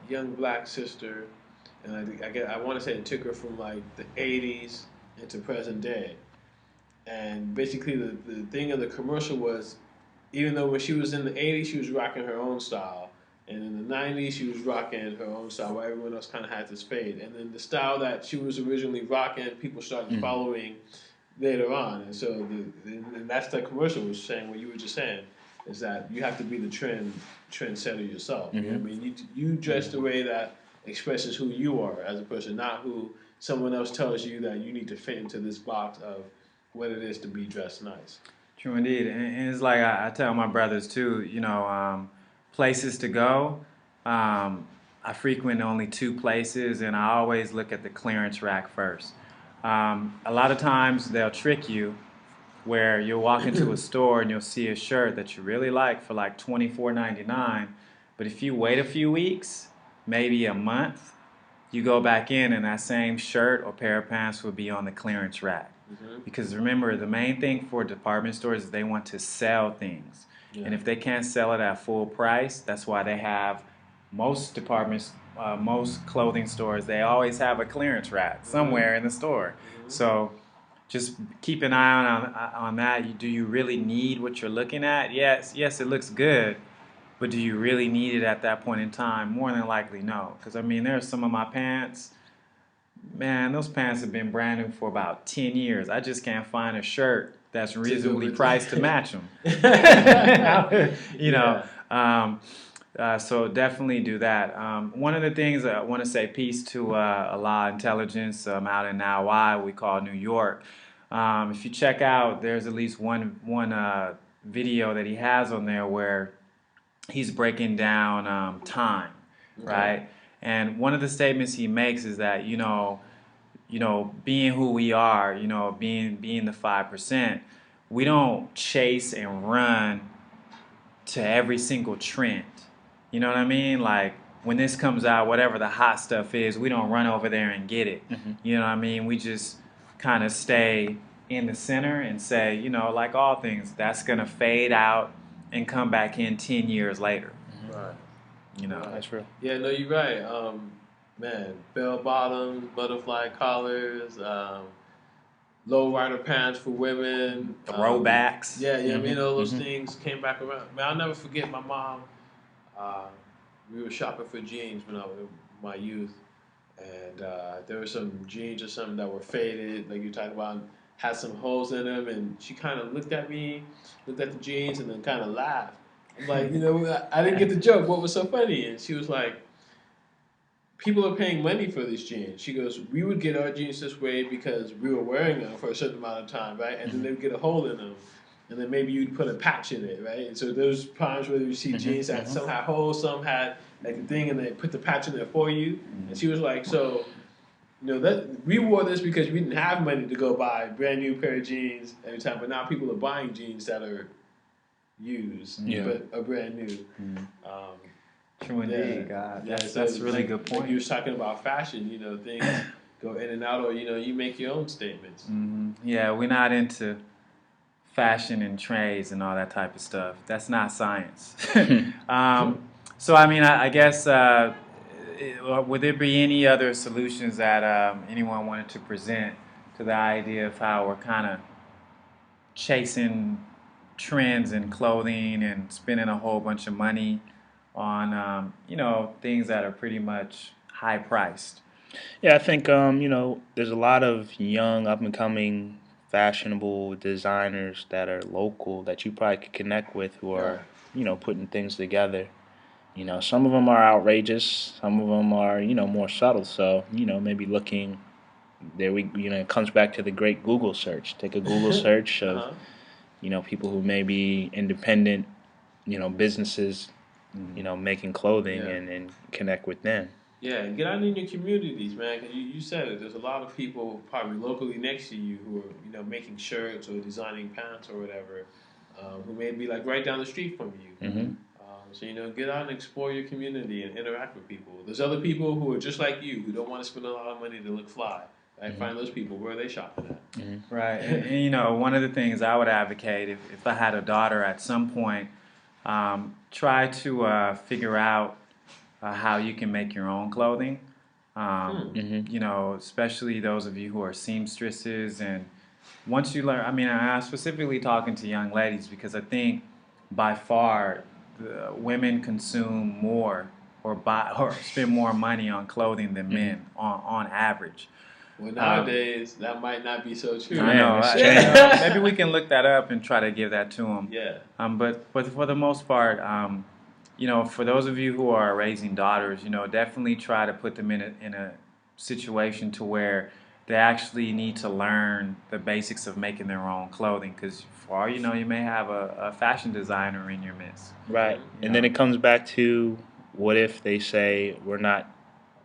young black sister, and I want to say it took her from like the '80s into present day. And basically, the thing of the commercial was, even though when she was in the '80s, she was rocking her own style, and in the '90s, she was rocking her own style, while everyone else kind of had this fade. And then the style that she was originally rocking, people started following later on. And so, and that's the commercial was saying what you were just saying, is that you have to be the trendsetter yourself. You know what I mean? You dress the way that expresses who you are as a person, not who someone else tells you that you need to fit into this box of what it is to be dressed nice. True indeed, and it's like I tell my brothers too. Places to go. I frequent only two places, and I always look at the clearance rack first. A lot of times they'll trick you, where you'll walk into a store and you'll see a shirt that you really like for like $24.99, but if you wait a few weeks, maybe a month, you go back in and that same shirt or pair of pants will be on the clearance rack. Because remember, the main thing for department stores is they want to sell things. Yeah. And if they can't sell it at full price, that's why they have most departments, most clothing stores, they always have a clearance rack somewhere in the store. So just keep an eye on that. Do you really need what you're looking at? Yes, it looks good, but do you really need it at that point in time? More than likely, no. Because I mean, there are some of my pants. Man, those pants have been brand new for about 10 years. I just can't find a shirt that's reasonably priced to match them. So definitely do that. One of the things I want to say, peace to Allah Intelligence out in Now Why we call New York. If you check out, there's at least one video that he has on there where he's breaking down time, right? And one of the statements he makes is that being who we are, being the 5%, we don't chase and run to every single trend. You know what I mean? Like when this comes out, whatever the hot stuff is, we don't run over there and get it. You know what I mean? We just kind of stay in the center and say, like all things, that's gonna fade out and come back in 10 years later. Right. That's real. Yeah, no, you're right. Man, bell bottoms, butterfly collars, low rider pants for women, Throwbacks. Yeah, I mean, all those things came back around. Man, I'll never forget my mom. We were shopping for jeans when I was in my youth, and there were some jeans or something that were faded, like you're talking about, had some holes in them, and she kind of looked at me, looked at the jeans, and then kind of laughed. I'm like, I didn't get the joke. What was so funny? And she was like, people are paying money for these jeans. She goes, we would get our jeans this way because we were wearing them for a certain amount of time, right? And then they would get a hole in them. And then maybe you'd put a patch in it, right? And so those times where you see jeans that some had holes, some had like the thing, and they put the patch in there for you. And she was like, so, that we wore this because we didn't have money to go buy a brand new pair of jeans every time. But now people are buying jeans that are used, but are brand new. True indeed, God. That's a really good point. Like you was talking about fashion, things go in and out, or you make your own statements. Yeah, we're not into fashion and trades and all that type of stuff. That's not science. So I mean, I guess would there be any other solutions that anyone wanted to present to the idea of how we're kind of chasing trends in clothing and spending a whole bunch of money on things that are pretty much high priced? Yeah, I think there's a lot of young, up and coming, fashionable designers that are local that you probably could connect with who are putting things together. Some of them are outrageous, some of them are more subtle. So maybe looking there, it comes back to the great Google search. Take a Google search of people who may be independent, businesses, making clothing and connect with them. Yeah, and get out in your communities, man. 'Cause you said it. There's a lot of people probably locally next to you who are, making shirts or designing pants or whatever, who may be like right down the street from you. So get out and explore your community and interact with people. There's other people who are just like you who don't want to spend a lot of money to look fly. Like find those people where are they shopping at. Right. And, you know, one of the things I would advocate if I had a daughter at some point, try to figure out how you can make your own clothing. You know, especially those of you who are seamstresses. And once you learn, I mean, I'm specifically talking to young ladies because I think by far the women consume more or buy or spend more money on clothing than men on average. Well, nowadays that might not be so true. I know. it's Maybe we can look that up and try to give that to them. Yeah. But for the most part, you know, for those of you who are raising daughters, you know, definitely try to put them in a situation to where they actually need to learn the basics of making their own clothing. Because for all you know, you may have a fashion designer in your midst. Right. You And then know. it comes back to, what if they say we're not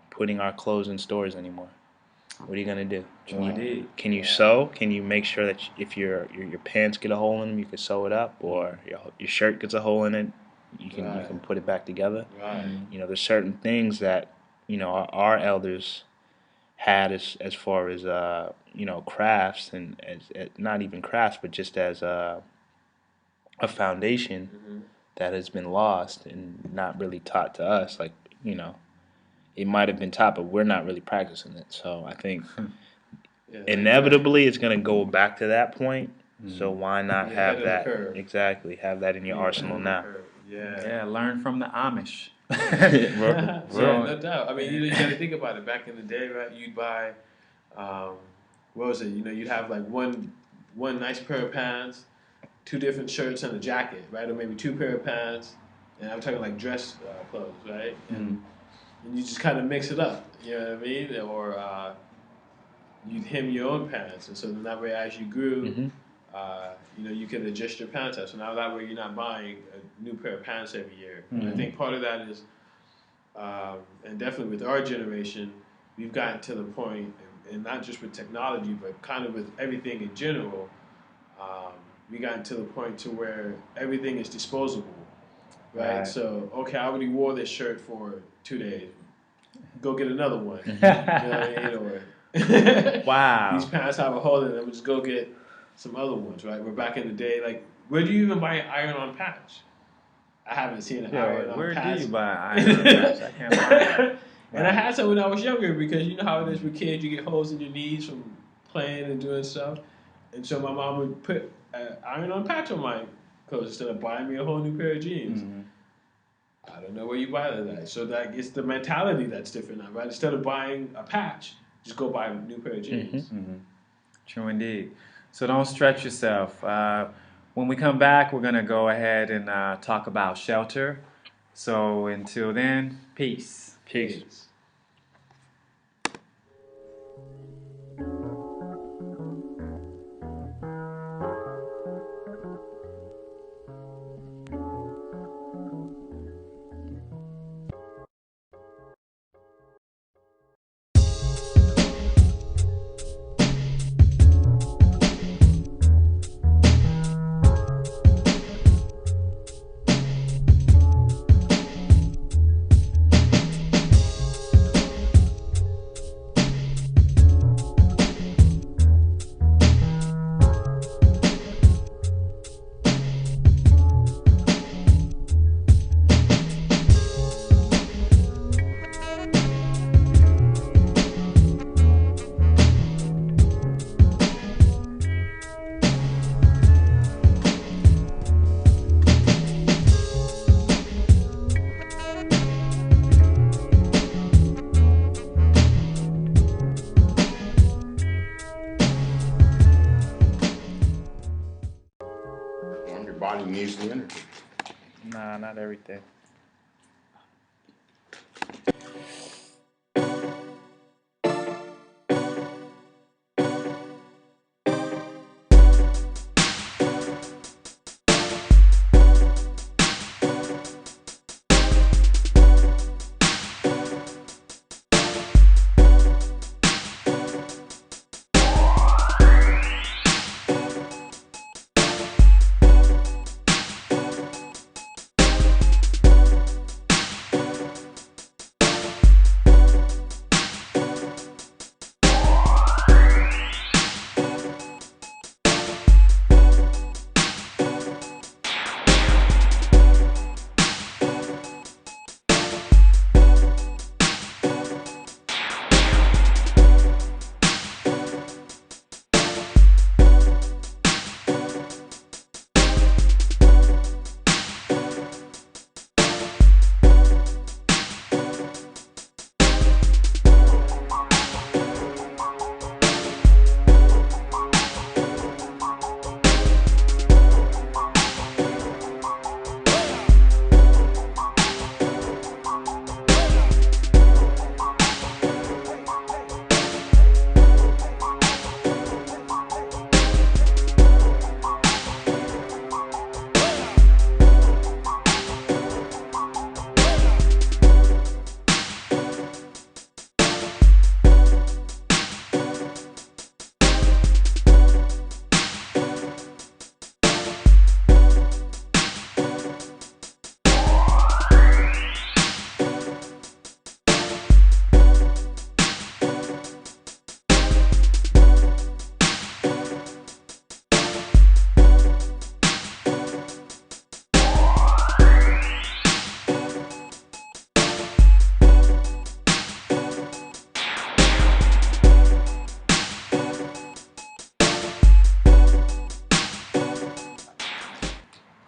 putting our clothes in stores anymore? What are you gonna do? Indeed. Can you sew? Can you make sure that if your pants get a hole in them, you can sew it up, or your shirt gets a hole in it, you can put it back together? Right. You know, there's certain things that, you know, our elders had as far as you know, crafts, and as not even crafts, but just as a foundation that has been lost and not really taught to us. Like, you know, it might have been taught, but we're not really practicing it. So I think Yeah. inevitably it's going to go back to that point. So why not Yeah, have ahead of that? the curve. Exactly, have that in your arsenal now. Yeah. Yeah, learn from the Amish. Yeah, So- no doubt. I mean, you got to think about it. Back in the day, right? You'd buy, what was it? You know, you'd have like one nice pair of pants, 2 different shirts and a jacket, right? Or maybe 2 pair of pants, and I'm talking like dress clothes, right? And you just kind of mix it up. You know what I mean? Or you'd hem your own pants, and so then that way, as you grew. You know, you can adjust your pants up. So now that way you're not buying a new pair of pants every year. And I think part of that is, and definitely with our generation, we've gotten to the point, and not just with technology, but kind of with everything in general, we gotten to the point to where everything is disposable, right? Right. So, okay, I already wore this shirt for 2 days. Go get another one. You know what I mean? Or Wow. these pants have a hole in them. Just go get some other ones, right? Where back in the day, like, where do you even buy an iron-on patch? I haven't seen an iron-on Where patch. do you buy iron patch? I can't find it. And I had some when I was younger because you know how it is with kids. You get holes in your knees from playing and doing stuff. And so my mom would put an iron-on patch on my clothes instead of buying me a whole new pair of jeans. I don't know where you buy that. So that it's the mentality that's different now, right? Instead of buying a patch, just go buy a new pair of jeans. True indeed. So don't stretch yourself. When we come back, we're going to go ahead and talk about shelter. So until then, peace. Peace. Your body needs the energy. Nah, not everything.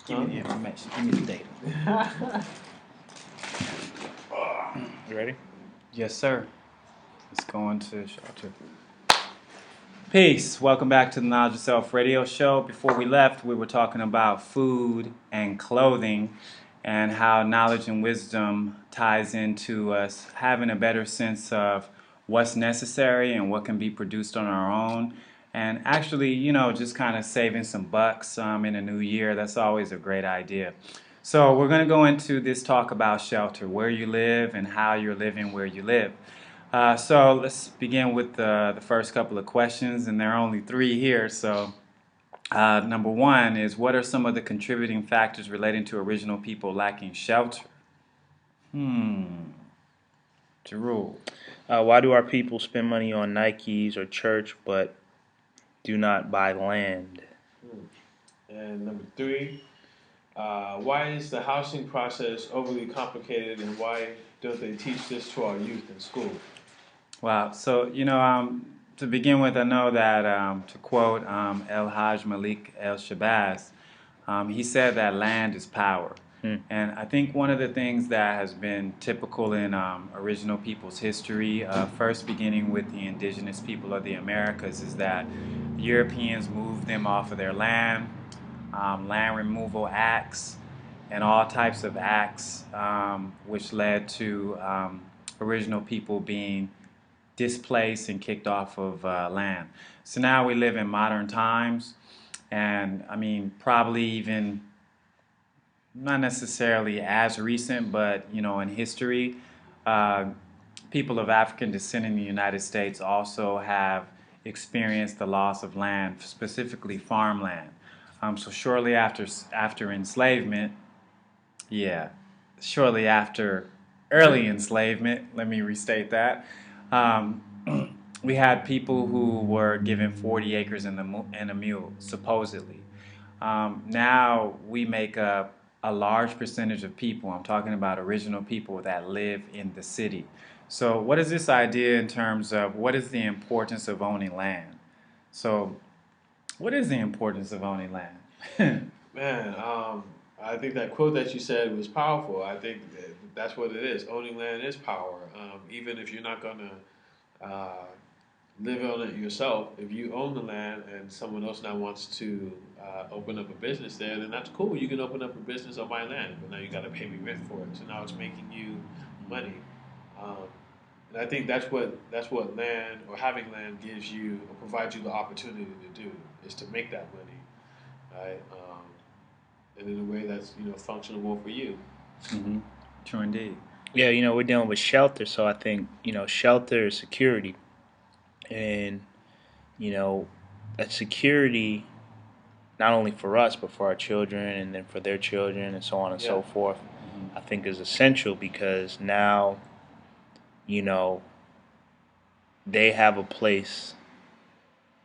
Give me the information. Give me the data. You ready? Yes, sir. Let's go into shelter. Peace. Welcome back to the Knowledge Yourself radio show. Before we left, we were talking about food and clothing and how knowledge and wisdom ties into us having a better sense of what's necessary and what can be produced on our own. And actually, just kind of saving some bucks in a new year. That's always a great idea. So we're going to go into this talk about shelter, where you live and how you're living where you live. So let's begin with the first couple of questions, and there are only three here. So number one is, what are some of the contributing factors relating to original people lacking shelter? Jerul. Why do our people spend money on Nikes or church but do not buy land? And number three, why is the housing process overly complicated, and why don't they teach this to our youth in school? Wow. So, to begin with, I know that, to quote El Haj Malik El Shabazz, he said that land is power. And I think one of the things that has been typical in original people's history, first beginning with the indigenous people of the Americas, is that the Europeans moved them off of their land, land removal acts, and all types of acts, which led to original people being displaced and kicked off of land. So now we live in modern times, and I mean, probably even not necessarily as recent, but in history, people of African descent in the United States also have experienced the loss of land, specifically farmland. So shortly after enslavement, shortly after early enslavement, let me restate that. We had people who were given 40 acres and a mule, supposedly. Now we make up a large percentage of people. I'm talking about original people that live in the city. So what is this idea in terms of what is the importance of owning land? So what is the importance of owning land? Man, I think that quote that you said was powerful. I think that's what it is. Owning land is power. Even if you're not going to live on it yourself, if you own the land and someone else now wants to open up a business there, then that's cool. You can open up a business on my land, but now you got to pay me rent for it. So now it's making you money. And I think that's what land or having land gives you or provides you the opportunity to do, is to make that money, right? And in a way that's functional for you. Mm-hmm. True indeed. Yeah, we're dealing with shelter, so I think shelter is security, and that security not only for us but for our children and then for their children and so on and so forth. I think is essential because now they have a place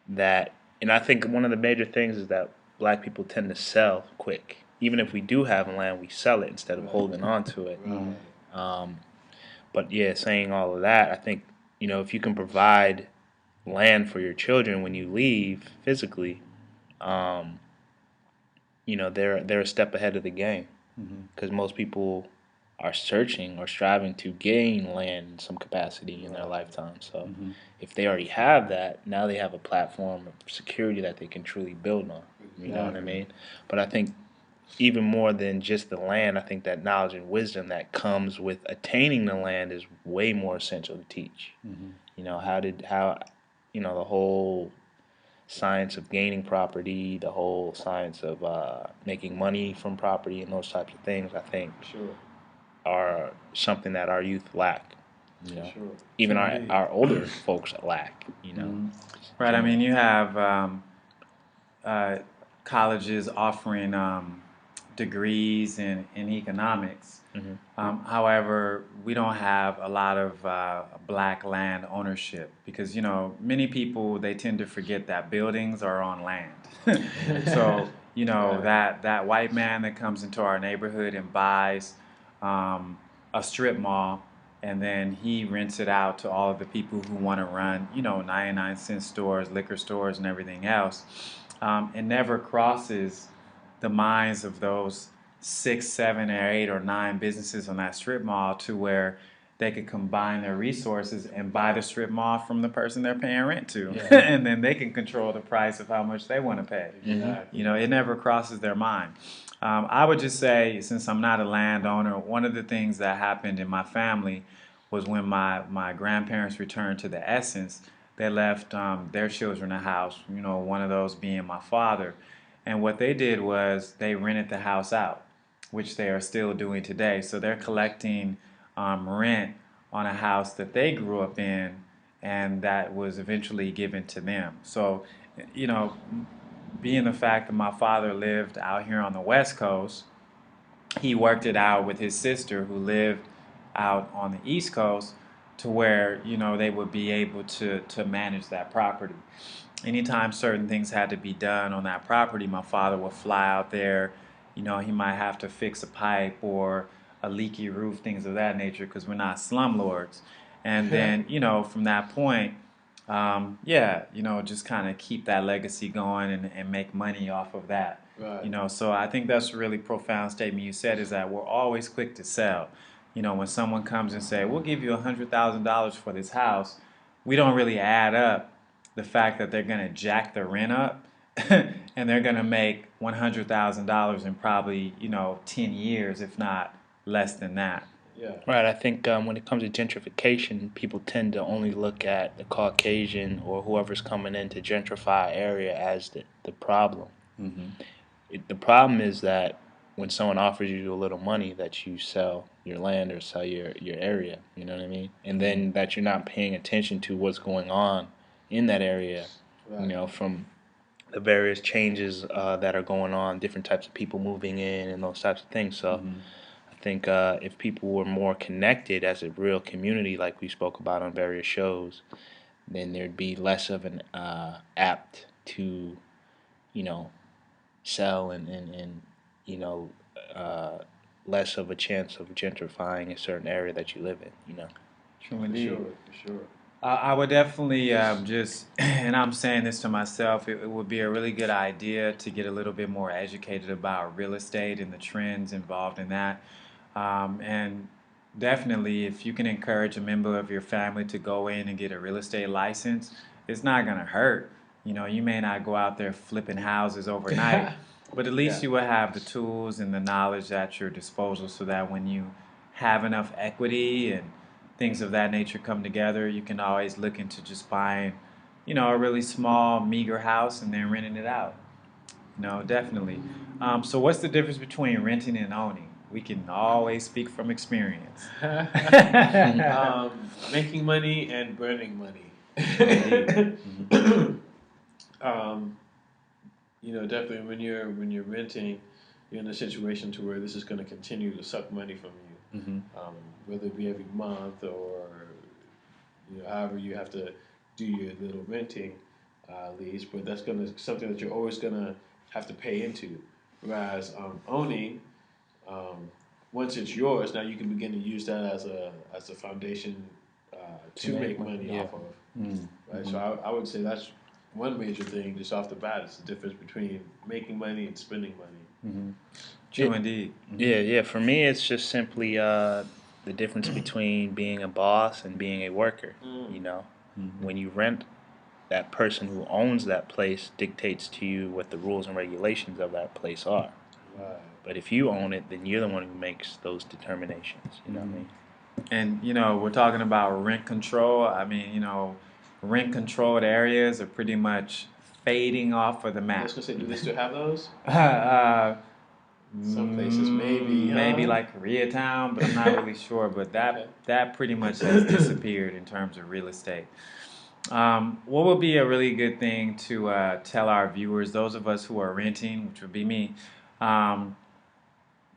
that, and I think one of the major things is that black people tend to sell quick. Even if we do have land, we sell it instead of holding on to it. But yeah, saying all of that, I think if you can provide land for your children when you leave physically, they're a step ahead of the game, because most people are searching or striving to gain land in some capacity in their lifetime. So if they already have that, now they have a platform of security that they can truly build on. You know what I mean? But I think even more than just the land, I think that knowledge and wisdom that comes with attaining the land is way more essential to teach. The whole science of gaining property, the whole science of making money from property, and those types of things, I think are something that our youth lack. Even our older folks lack. Right. I mean, you have colleges offering degrees in economics. However, we don't have a lot of black land ownership because, many people, they tend to forget that buildings are on land. So, that white man that comes into our neighborhood and buys a strip mall, and then he rents it out to all of the people who want to run, 99-cent stores, liquor stores, and everything else. It never crosses the minds of those 6, 7, or 8 or 9 businesses on that strip mall to where they could combine their resources and buy the strip mall from the person they're paying rent to, Yeah. and then they can control the price of how much they want to pay. Exactly. You know, it never crosses their mind. I would just say, since I'm not a landowner, one of the things that happened in my family was when my grandparents returned to the Essence, they left their children a house, you know, one of those being my father. And what they did was they rented the house out, which they are still doing today. So they're collecting rent on a house that they grew up in and that was eventually given to them. So, you know, being the fact that my father lived out here on the West Coast, he worked it out with his sister who lived out on the East Coast to where, you know, they would be able to manage that property. Anytime certain things had to be done on that property, my father would fly out there. You know, he might have to fix a pipe or a leaky roof, things of that nature, because we're not slumlords. And then, you know, from that point, yeah, you know, just kind of keep that legacy going and make money off of that. Right. You know, so I think that's a really profound statement you said, is that we're always quick to sell. You know, when someone comes and say, we'll give you $100,000 for this house, we don't really add up the fact that they're going to jack the rent up and they're going to make $100,000 in probably, you know, 10 years, if not less than that. Yeah. Right. I think when it comes to gentrification, people tend to only look at the Caucasian or whoever's coming in to gentrify an area as the problem. The problem is that when someone offers you a little money, that you sell your land or sell your area. You know what I mean? And then that you're not paying attention to what's going on in that area. Right. You know, from the various changes that are going on, different types of people moving in, and those types of things. So I think if people were more connected as a real community, like we spoke about on various shows, then there'd be less of an apt to, you know, sell and you know, less of a chance of gentrifying a certain area that you live in. You know. True For indeed. sure. For sure. I would definitely just, and I'm saying this to myself, it would be a really good idea to get a little bit more educated about real estate and the trends involved in that. And definitely, if you can encourage a member of your family to go in and get a real estate license, it's not going to hurt. You know, you may not go out there flipping houses overnight, but at least Yeah. you will have the tools and the knowledge at your disposal so that when you have enough equity and things of that nature come together, you can always look into just buying, you know, a really small, meager house and then renting it out. No, definitely. So what's the difference between renting and owning? We can always speak from experience. Making money and burning money. You know, definitely when you're renting, you're in a situation to where this is going to continue to suck money from you, whether it be every month or you know, however you have to do your little renting lease. But that's something that you're always gonna have to pay into. Whereas owning, once it's yours, now you can begin to use that as a foundation to make money off of. Right. So I would say that's one major thing just off the bat. Is the difference between making money and spending money. True indeed. Yeah. For me, it's just simply the difference between being a boss and being a worker. You know, when you rent, that person who owns that place dictates to you what the rules and regulations of that place are. Right. But if you own it, then you're the one who makes those determinations. You know what I mean? And you know, we're talking about rent control. I mean, you know, rent controlled areas are pretty much fading off of the I map. was gonna say, do they still have those? Some places maybe, like Koreatown, but I'm not really sure. But that pretty much has disappeared in terms of real estate. What would be a really good thing to tell our viewers, those of us who are renting, which would be me,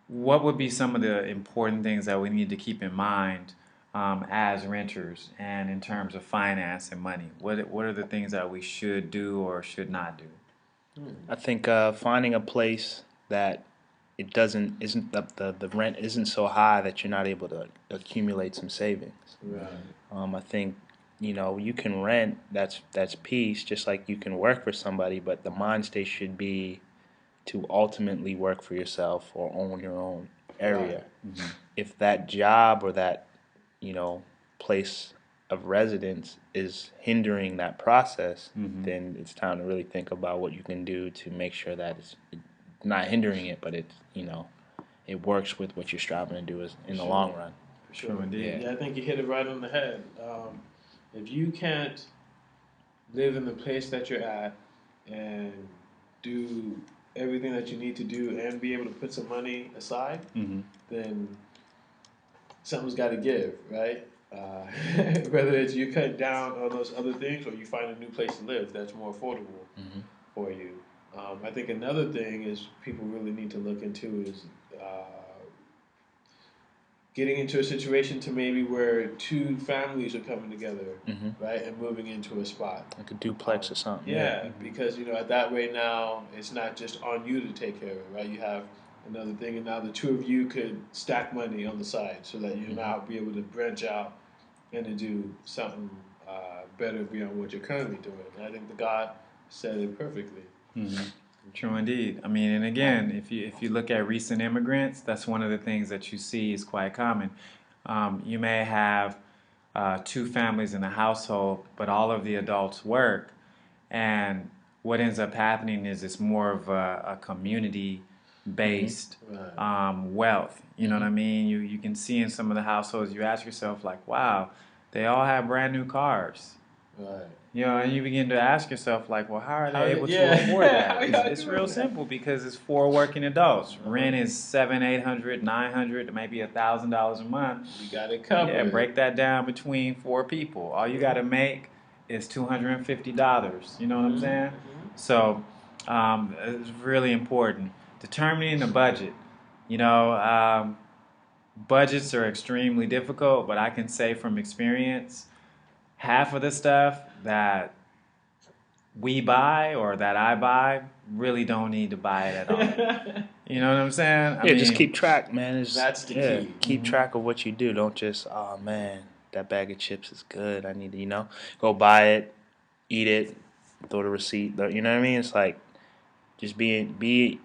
what would be some of the important things that we need to keep in mind as renters and in terms of finance and money? What are the things that we should do or should not do? I think finding a place that it isn't the rent isn't so high that you're not able to accumulate some savings. Right. I think, you know, you can rent, that's peace, just like you can work for somebody, but the mind state should be to ultimately work for yourself or own your own area. If that job or that, you know, place of residence is hindering that process, then it's time to really think about what you can do to make sure that it's not hindering it, but it, you know, it works with what you're striving to do is in the Sure. long run. For sure. True indeed. Yeah, I think you hit it right on the head. If you can't live in the place that you're at and do everything that you need to do and be able to put some money aside, then something's got to give, right? Whether it's you cut down on those other things or you find a new place to live that's more affordable for you. I think another thing is people really need to look into is getting into a situation to maybe where two families are coming together, right, and moving into a spot. Like a duplex or something. Yeah, because you know at that way now it's not just on you to take care of it, right? You have another thing, and now the two of you could stack money on the side so that you now be able to branch out and to do something better beyond what you're currently doing. And I think the God said it perfectly. True indeed. I mean, and again, if you look at recent immigrants, that's one of the things that you see is quite common. You may have two families in a household, but all of the adults work, and what ends up happening is it's more of a community-based Right. wealth. You know what I mean? You can see in some of the households, you ask yourself like, wow, they all have brand new cars. Right. You know, and you begin to ask yourself, like, well, how are they able yeah. to afford How that? y'all It's doing real that? simple because it's 4 working adults. Rent is $700, $800, $900, maybe $1,000 a month. We got it covered. Yeah, break that down between 4 people. All you got to make is $250. You know what I'm saying? So it's really important. Determining the budget. You know, budgets are extremely difficult, but I can say from experience, half of the stuff that we buy or that I buy really don't need to buy it at all. You know what I'm saying? Yeah, just keep track, man. That's the yeah, key. Keep track of what you do. Don't just, oh man, that bag of chips is good. I need to, you know, go buy it, eat it, throw the receipt. You know what I mean? It's like just be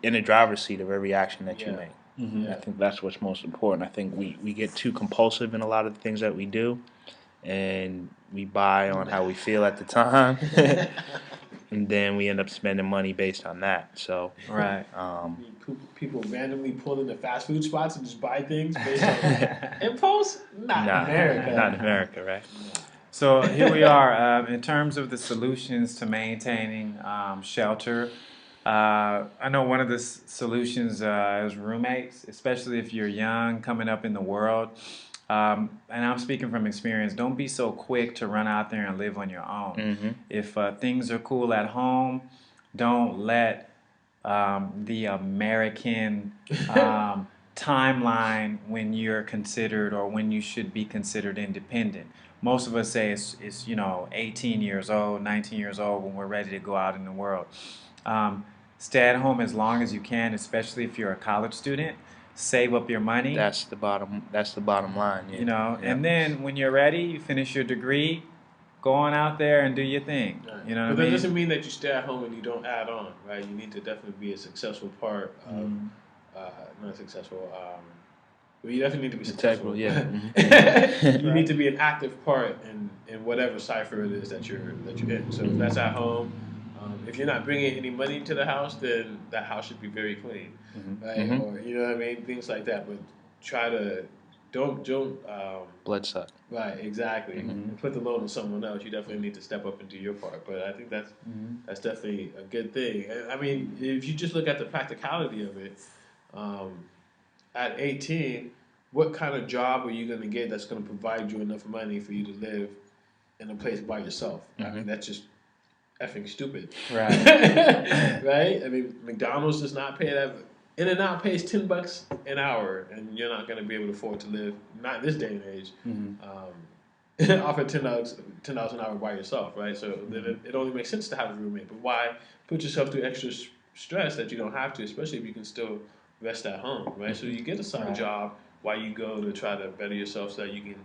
in the driver's seat of every action that you Yeah. make. Yeah. I think that's what's most important. I think we get too compulsive in a lot of the things that we do, and we buy on how we feel at the time. And then we end up spending money based on that. So, Right. People randomly pull into fast food spots and just buy things based on impulse? Not in America. Not in America, right? So here we are. In terms of the solutions to maintaining shelter, I know one of the solutions is roommates, especially if you're young, coming up in the world. And I'm speaking from experience. Don't be so quick to run out there and live on your own. If things are cool at home, don't let the American timeline when you're considered or when you should be considered independent. Most of us say it's 18 years old, 19 years old when we're ready to go out in the world. Stay at home as long as you can, especially if you're a college student. Save up your money. That's the bottom line. Yeah. You know, Yeah. and then when you're ready, you finish your degree, go on out there and do your thing. Right. You know But what I that mean? doesn't mean that you stay at home and you don't add on, right? You need to definitely be a successful part of, not successful, but you definitely need to be successful. Integral, yeah. You need to be an active part in whatever cipher it is that you're in. So if that's at home, if you're not bringing any money into the house, then that house should be very clean, right? Or you know what I mean, things like that. But try to don't Blood suck. right, exactly. And put the load on someone else. You definitely need to step up and do your part. But I think that's definitely a good thing. I mean, if you just look at the practicality of it, at 18, what kind of job are you going to get that's going to provide you enough money for you to live in a place by yourself? I mean, that's just effing stupid. Right. Right? I mean, McDonald's does not pay that. In-N-Out pays $10 an hour, and you're not going to be able to afford to live, not in this day and age, off of $10 an hour by yourself, right? So then it only makes sense to have a roommate. But why put yourself through extra stress that you don't have to, especially if you can still rest at home, right? So you get a side job while you go to try to better yourself so that you can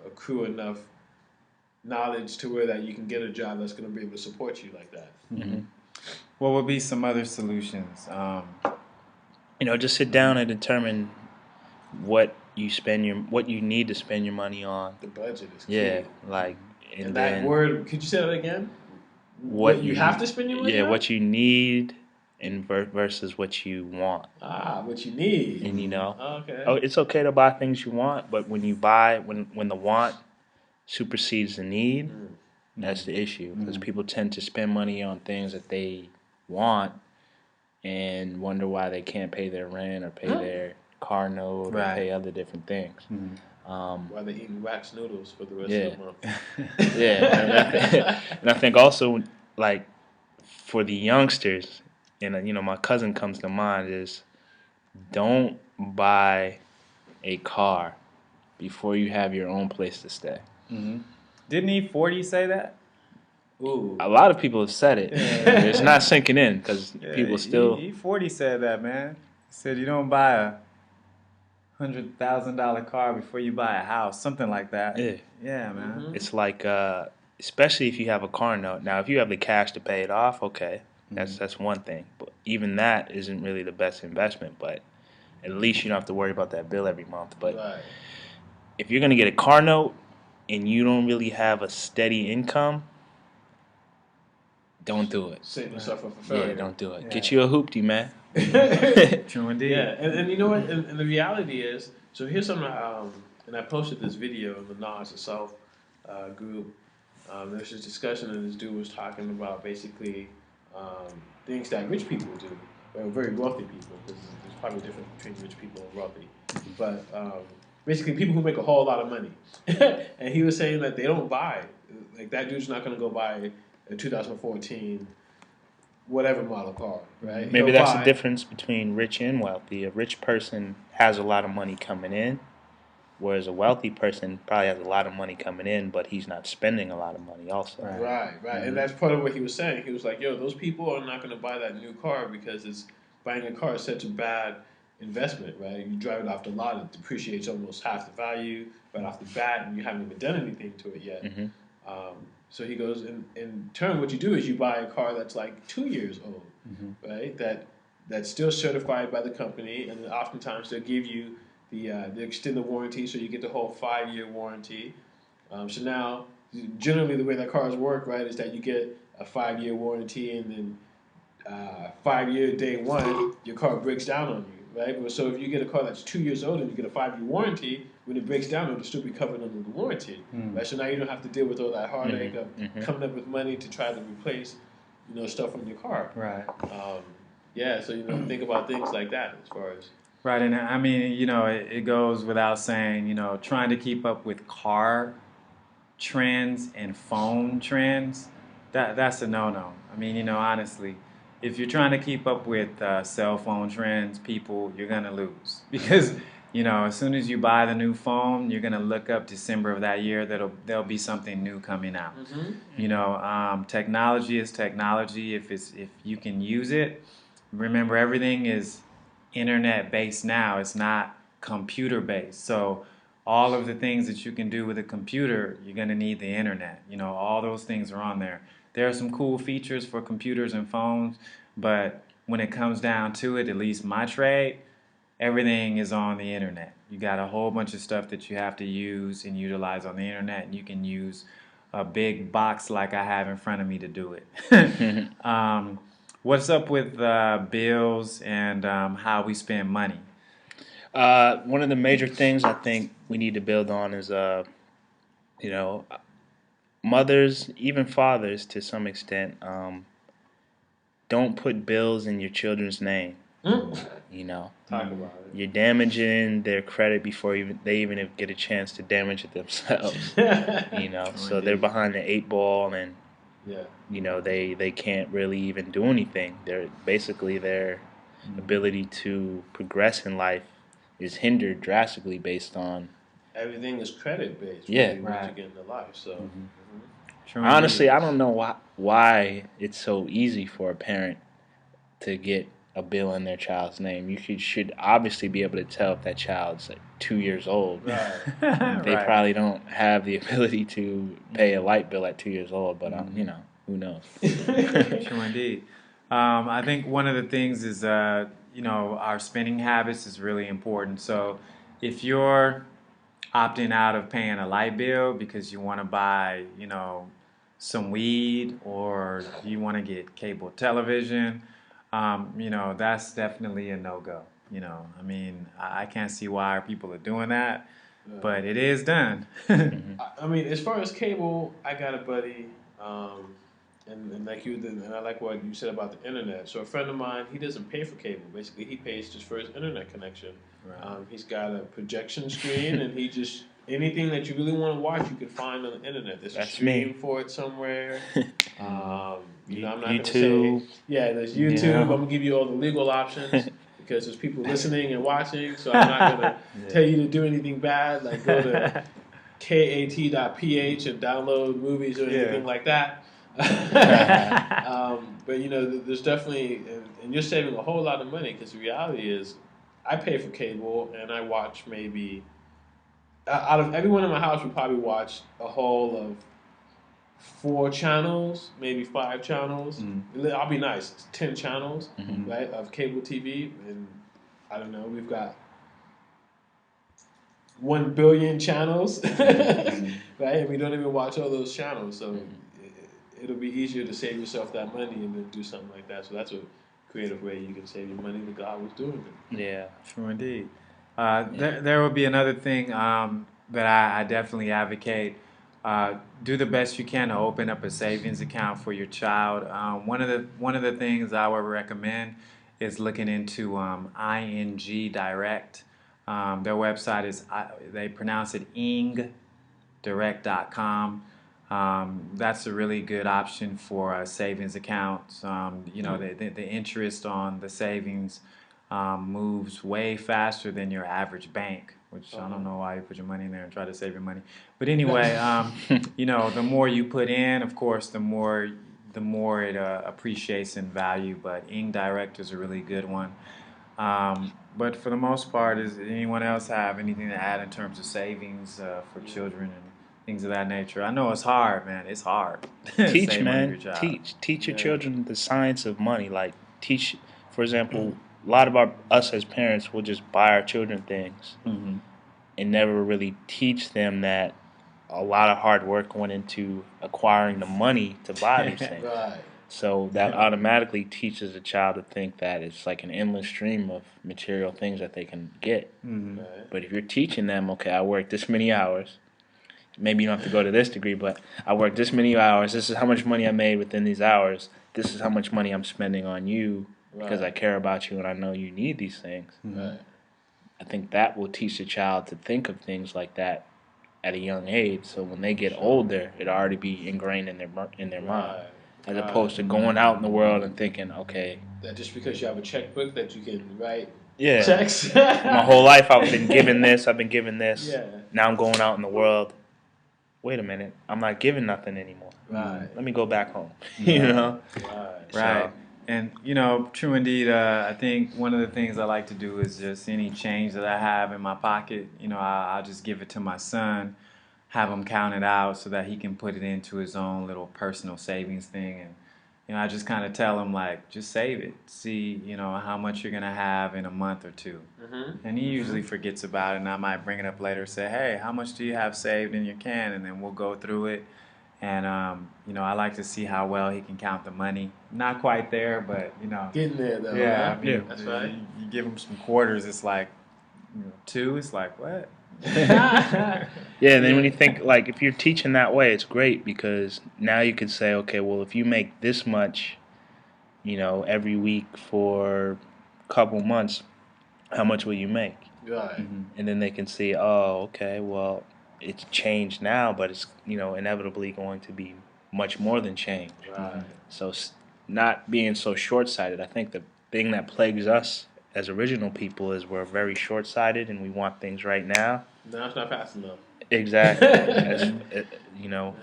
accrue enough knowledge to where that you can get a job that's going to be able to support you like that. What would be some other solutions? Just sit down and determine what what you need to spend your money on. The budget is key. Yeah, like And then that word, could you say that again? what you have to spend your money yeah, on? what you need and versus what you want. What you need. And Okay. it's okay to buy things you want, but when you buy when the want supersedes the need, that's the issue because people tend to spend money on things that they want and wonder why they can't pay their rent or pay their car note or Right. pay other different things. While they're eating wax noodles for the rest Yeah. of the month. Yeah, and I think also like for the youngsters, and my cousin comes to mind is don't buy a car before you have your own place to stay. Didn't E40 say that? Ooh. A lot of people have said it. It's not sinking in because people still. E40 said that, man. He said you don't buy a $100,000 car before you buy a house, something like that. Yeah. Yeah, man. It's like, especially if you have a car note. Now, if you have the cash to pay it off, okay, that's one thing. But even that isn't really the best investment. But at least you don't have to worry about that bill every month. But Right. if you're gonna get a car note and you don't really have a steady income, don't do it. Setting yourself up for Yeah, failure. don't do it. Yeah. Get you a hoopty, man. True indeed. Yeah, and you know what? And the reality is, so here's something. And I posted this video in the Nas Itself group. There's this discussion, and this dude was talking about basically things that rich people do, or very wealthy people, because there's probably a difference between rich people and wealthy. But basically, people who make a whole lot of money. And he was saying that they don't buy, like that dude's not going to go buy a 2014 whatever model car, right? Maybe He'll that's buy- the difference between rich and wealthy. A rich person has a lot of money coming in, whereas a wealthy person probably has a lot of money coming in, but he's not spending a lot of money also. Right. Right. And that's part of what he was saying. He was like, yo, those people are not going to buy that new car because buying a car is such a bad investment, right? You drive it off the lot, it depreciates almost half the value right off the bat, and you haven't even done anything to it yet. So he goes, in turn, what you do is you buy a car that's like 2 years old, right? That's still certified by the company, and then oftentimes they'll give you the extended warranty, so you get the whole 5-year warranty. So now, generally, the way that cars work, right, is that you get a 5-year warranty, and then 5-year day one, your car breaks down on you, right? But so if you get a car that's 2 years old and you get a 5-year warranty, when it breaks down, it'll still be covered under the warranty, right? So now you don't have to deal with all that heartache of coming up with money to try to replace, stuff on your car. Right. Yeah, so think about things like that as far as. Right, and I mean, it goes without saying, trying to keep up with car trends and phone trends, that's a no-no. I mean, honestly, if you're trying to keep up with cell phone trends, you're gonna lose because, as soon as you buy the new phone, you're gonna look up December of that year. There'll be something new coming out. Technology is technology. If you can use it, remember everything is internet based now. It's not computer based. So all of the things that you can do with a computer, you're going to need the internet. All those things are on there. There are some cool features for computers and phones, but when it comes down to it, at least my trade, everything is on the internet. You got a whole bunch of stuff that you have to use and utilize on the internet, and you can use a big box like I have in front of me to do it. What's up with bills and how we spend money? One of the major things I think we need to build on is, mothers, even fathers to some extent, don't put bills in your children's name. Talk about it. You're damaging their credit before they even get a chance to damage it themselves. So they're behind the 8 ball and. Yeah. They can't really even do anything. Their ability to progress in life is hindered drastically based on. Everything is credit based. Yeah. Really, Right. once you get into life. So. True Honestly, indeed. I don't know why it's so easy for a parent to get a bill in their child's name. You should obviously be able to tell if that child's like 2 years old. Right. They Right. probably don't have the ability to pay a light bill at 2 years old, but who knows? True indeed. I think one of the things is, our spending habits is really important. So if you're opting out of paying a light bill because you want to buy, some weed or you want to get cable television, that's definitely a no-go. I mean, I can't see why people are doing that, but it is done. I mean, as far as cable, I got a buddy, and like you, and I like what you said about the internet. So a friend of mine, he doesn't pay for cable. Basically, he pays just for his internet connection. Right. He's got a projection screen, and he just anything that you really want to watch, you can find on the internet. There's a That's stream me. for it somewhere. I'm not YouTube. gonna say, yeah, there's YouTube. Yeah. I'm gonna give you all the legal options. Because there's people listening and watching, so I'm not gonna tell you to do anything bad. Like go to kat.ph and download movies or anything like that. But there's definitely, and you're saving a whole lot of money because the reality is, I pay for cable and I watch maybe out of everyone in my house, we probably watch a whole of 4 channels, maybe 5 channels. I'll be nice, it's 10 channels, right, of cable TV, and I don't know, we've got 1 billion channels, right? And we don't even watch all those channels, so it'll be easier to save yourself that money and then do something like that. So that's a creative way you can save your money that God was doing it. Yeah. True indeed. There will be another thing that I definitely advocate. Do the best you can to open up a savings account for your child. One of the things I would recommend is looking into ING Direct. Their website is they pronounce it ingdirect.com. That's a really good option for savings accounts. The interest on the savings moves way faster than your average bank, which I don't know why you put your money in there and try to save your money. But anyway, the more you put in, of course, the more it appreciates in value. But Indirect is a really good one. But for the most part, does anyone else have anything to add in terms of savings for children and things of that nature? I know it's hard, man. It's hard. Teach, Save money for man. your child. Teach your children the science of money. Like teach, for example, a lot of us as parents will just buy our children things Mhm. and never really teach them that a lot of hard work went into acquiring the money to buy these things. Right. So that automatically teaches a child to think that it's like an endless stream of material things that they can get. Mhm. Right. But if you're teaching them, okay, I worked this many hours. Maybe you don't have to go to this degree, but I worked this many hours. This is how much money I made within these hours. This is how much money I'm spending on you because I care about you and I know you need these things. Right. I think that will teach the child to think of things like that at a young age. So when they get older, it'll already be ingrained in their mind, Right. as opposed to going out in the world and thinking, okay, That just because you have a checkbook that you can write yeah, checks. my whole life I've been given this, I've been given this. Yeah. Now I'm going out in the world. Wait a minute, I'm not giving nothing anymore. Right. Let me go back home. You know? Right. Right. And, true indeed, I think one of the things I like to do is just any change that I have in my pocket, I'll just give it to my son, have him count it out so that he can put it into his own little personal savings thing. And, I just kind of tell him, like, just save it. See, how much you're going to have in a month or two. Mm-hmm. And he usually forgets about it, and I might bring it up later, say, hey, how much do you have saved in your can? And then we'll go through it. And, I like to see how well he can count the money. Not quite there, but, Getting there though. yeah, Huh? I mean, That's right. You give him some quarters, it's like, 2, it's like, what? Yeah, and then when you think, like, if you're teaching that way, it's great because now you can say, okay, well, if you make this much, every week for a couple months, how much will you make? Right. And then they can see, oh, okay, well, it's changed now, but it's, inevitably going to be much more than change. Right. So not being so short-sighted. I think the thing that plagues us as original people is we're very short-sighted and we want things right now. No, it's not fast enough. Exactly. It's not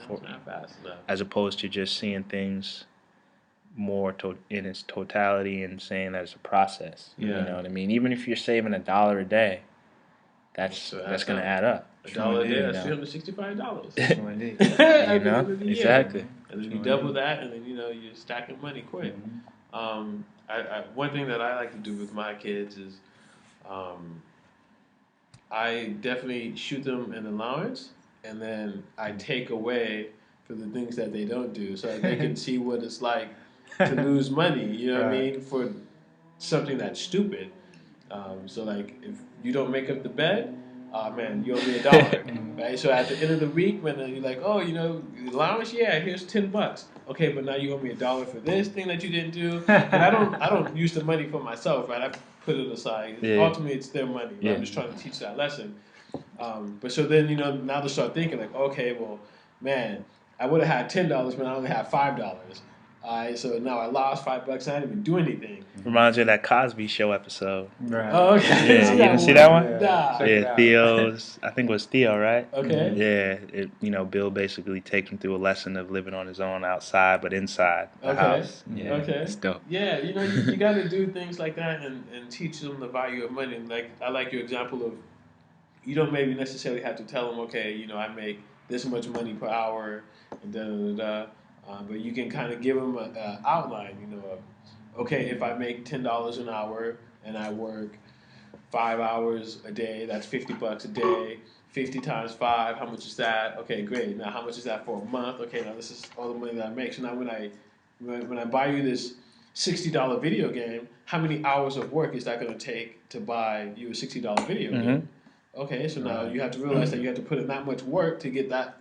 fast enough. As opposed to just seeing things more in its totality and saying that it's a process. You Yeah. know what I mean? Even if you're saving $1 a day, that's So going to add up. $1 a day, You that's know? $365. True indeed. At the You know? end of the year. Exactly. And then you double that, and then you're stacking money quick. One thing that I like to do with my kids is, I definitely shoot them an allowance, and then I take away for the things that they don't do, so that they can see what it's like to lose money. You know what I Right. mean? For something that's stupid. So like, if you don't make up the bed, man, you owe me $1, right? So at the end of the week, when you're like, oh, allowance, yeah, here's $10. Okay, but now you owe me $1 for this thing that you didn't do. And I don't use the money for myself, right? I put it aside. Yeah. Ultimately, it's their money. Right? Yeah. I'm just trying to teach that lesson. But so then now they start thinking like, okay, well, man, I would have had $10, but I only have $5. All right, so now I lost $5. I didn't even do anything. Reminds me of that Cosby Show episode. Right. Oh, okay. Yeah, you didn't see that one? Nah. Check it Yeah, out. Theo's. I think it was Theo, right? Okay. Yeah, Bill basically takes him through a lesson of living on his own outside, but inside the Okay. house. Yeah, Okay. it's dope. Yeah, you got to do things like that and teach them the value of money. And I like your example of, you don't maybe necessarily have to tell them, okay, I make this much money per hour, and da da da. But you can kind of give them an outline. Okay, if I make $10 an hour and I work 5 hours a day, that's $50 a day. 50 times 5, how much is that? Okay, great. Now how much is that for a month? Okay, now this is all the money that I make. So now when I buy you this $60 video game, how many hours of work is that going to take to buy you a $60 video game? Okay, so now you have to realize that you have to put in that much work to get that,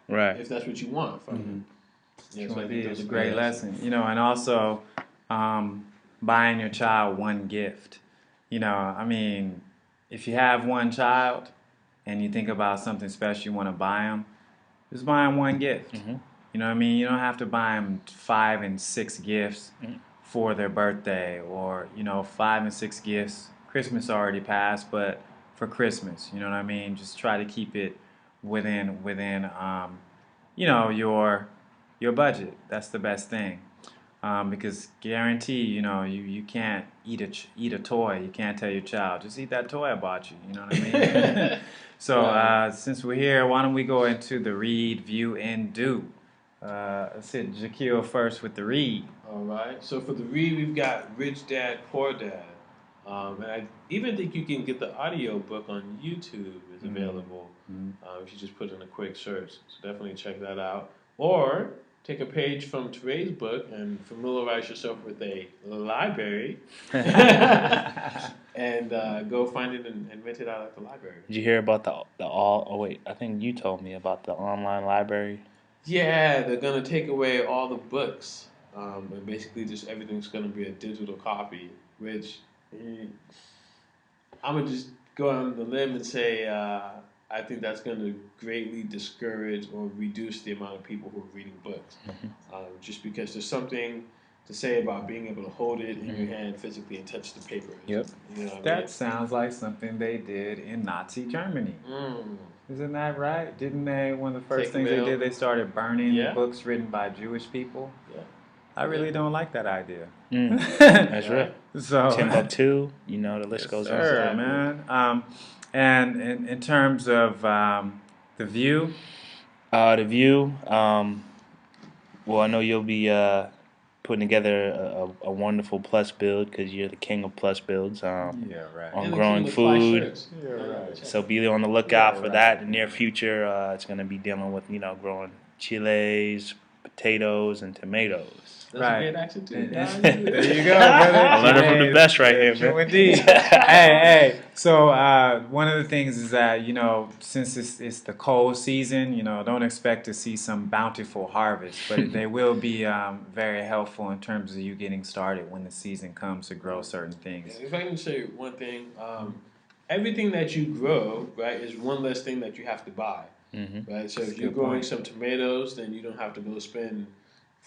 Right. if that's what you want from it. Yeah, so I think It's those a are great lesson. And also buying your child one gift. I mean, if you have one child and you think about something special you want to buy them, just buy them one gift. You know what I mean? You don't have to buy them 5 and 6 gifts for their birthday, or 5 and 6 gifts. Christmas already passed, but for Christmas, you know what I mean? Just try to keep it within your budget. That's the best thing. Because guarantee, you can't eat a toy. You can't tell your child, just eat that toy I bought you. You know what I mean? So since we're here, why don't we go into the read, view, and do? Let's hit Jaquil first with the read. All right. So for the read, we've got Rich Dad Poor Dad, and I even think you can get the audio book on YouTube. Is available. If you just put in a quick search. So definitely check that out. Or take a page from today's book and familiarize yourself with a library, and go find it and rent it out at the library. Did you hear about I think you told me about the online library. Yeah, they're gonna take away all the books, and basically just everything's gonna be a digital copy. Which I'm gonna just go on the limb and say I think that's gonna greatly discourage or reduce the amount of people who are reading books. Just because there's something to say about being able to hold it in your hand physically and touch the paper. Yep. You know what I That sounds like something they did in Nazi Germany. mean? Isn't that right? Didn't they? One of the first Take things mail. they did, they started burning Yeah. books written by Jewish people. Yeah. I really don't like that idea. That's right. So, Timbuktu, the list goes on. sure, man. And in terms of the view, The view. Well, I know you'll be putting together a wonderful plus build because you're the king of plus builds. yeah, right. On And the growing king of fly food. shirts. Yeah, right. So be on the lookout Yeah, for right. that in the near future. It's going to be dealing with growing chiles, potatoes, and tomatoes. That's Right. a great accent too. And- guys. there you go, brother. I learned it from the best right here, True man. indeed. hey. So one of the things is that since it's the cold season, don't expect to see some bountiful harvest, but they will be very helpful in terms of you getting started when the season comes to grow certain things. If I can say one thing, everything that you grow, right, is one less thing that you have to buy, right? So That's if a you're good growing point. some tomatoes, then you don't have to go spend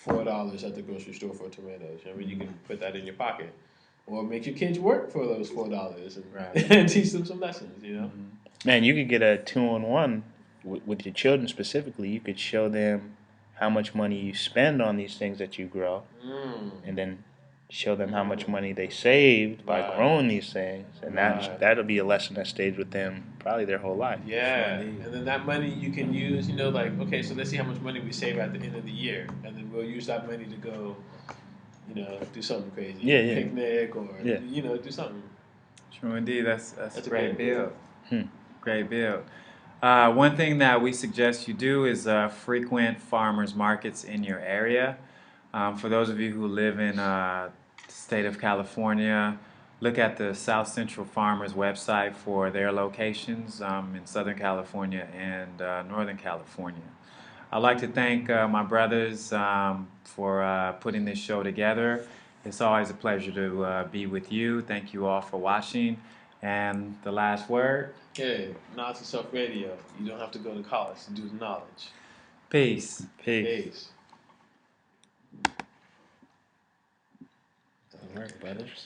$4 at the grocery store for tomatoes. I mean, you can put that in your pocket, or make your kids work for those $4 and, Right. and teach them some lessons. Man, you could get a 2-in-1 with your children specifically. You could show them how much money you spend on these things that you grow, and then show them how much money they saved by Right. growing these things, and Right. that'll be a lesson that stays with them probably their whole life. Yeah, indeed. and then that money you can use, okay, so let's see how much money we save at the end of the year, and then we'll use that money to go, do something crazy. Yeah, yeah. Picnic or Yeah. do something. True indeed. That's That's a a great great build. Hmm. Great build. One thing that we suggest you do is frequent farmers markets in your area. For those of you who live in the state of California, look at the South Central Farmers website for their locations in Southern California and Northern California. I'd like to thank my brothers for putting this show together. It's always a pleasure to be with you. Thank you all for watching. And the last word, Hey, Knowledge and Self Radio. You don't have to go to college to do the knowledge. peace. Peace. Peace. Doesn't work, brothers.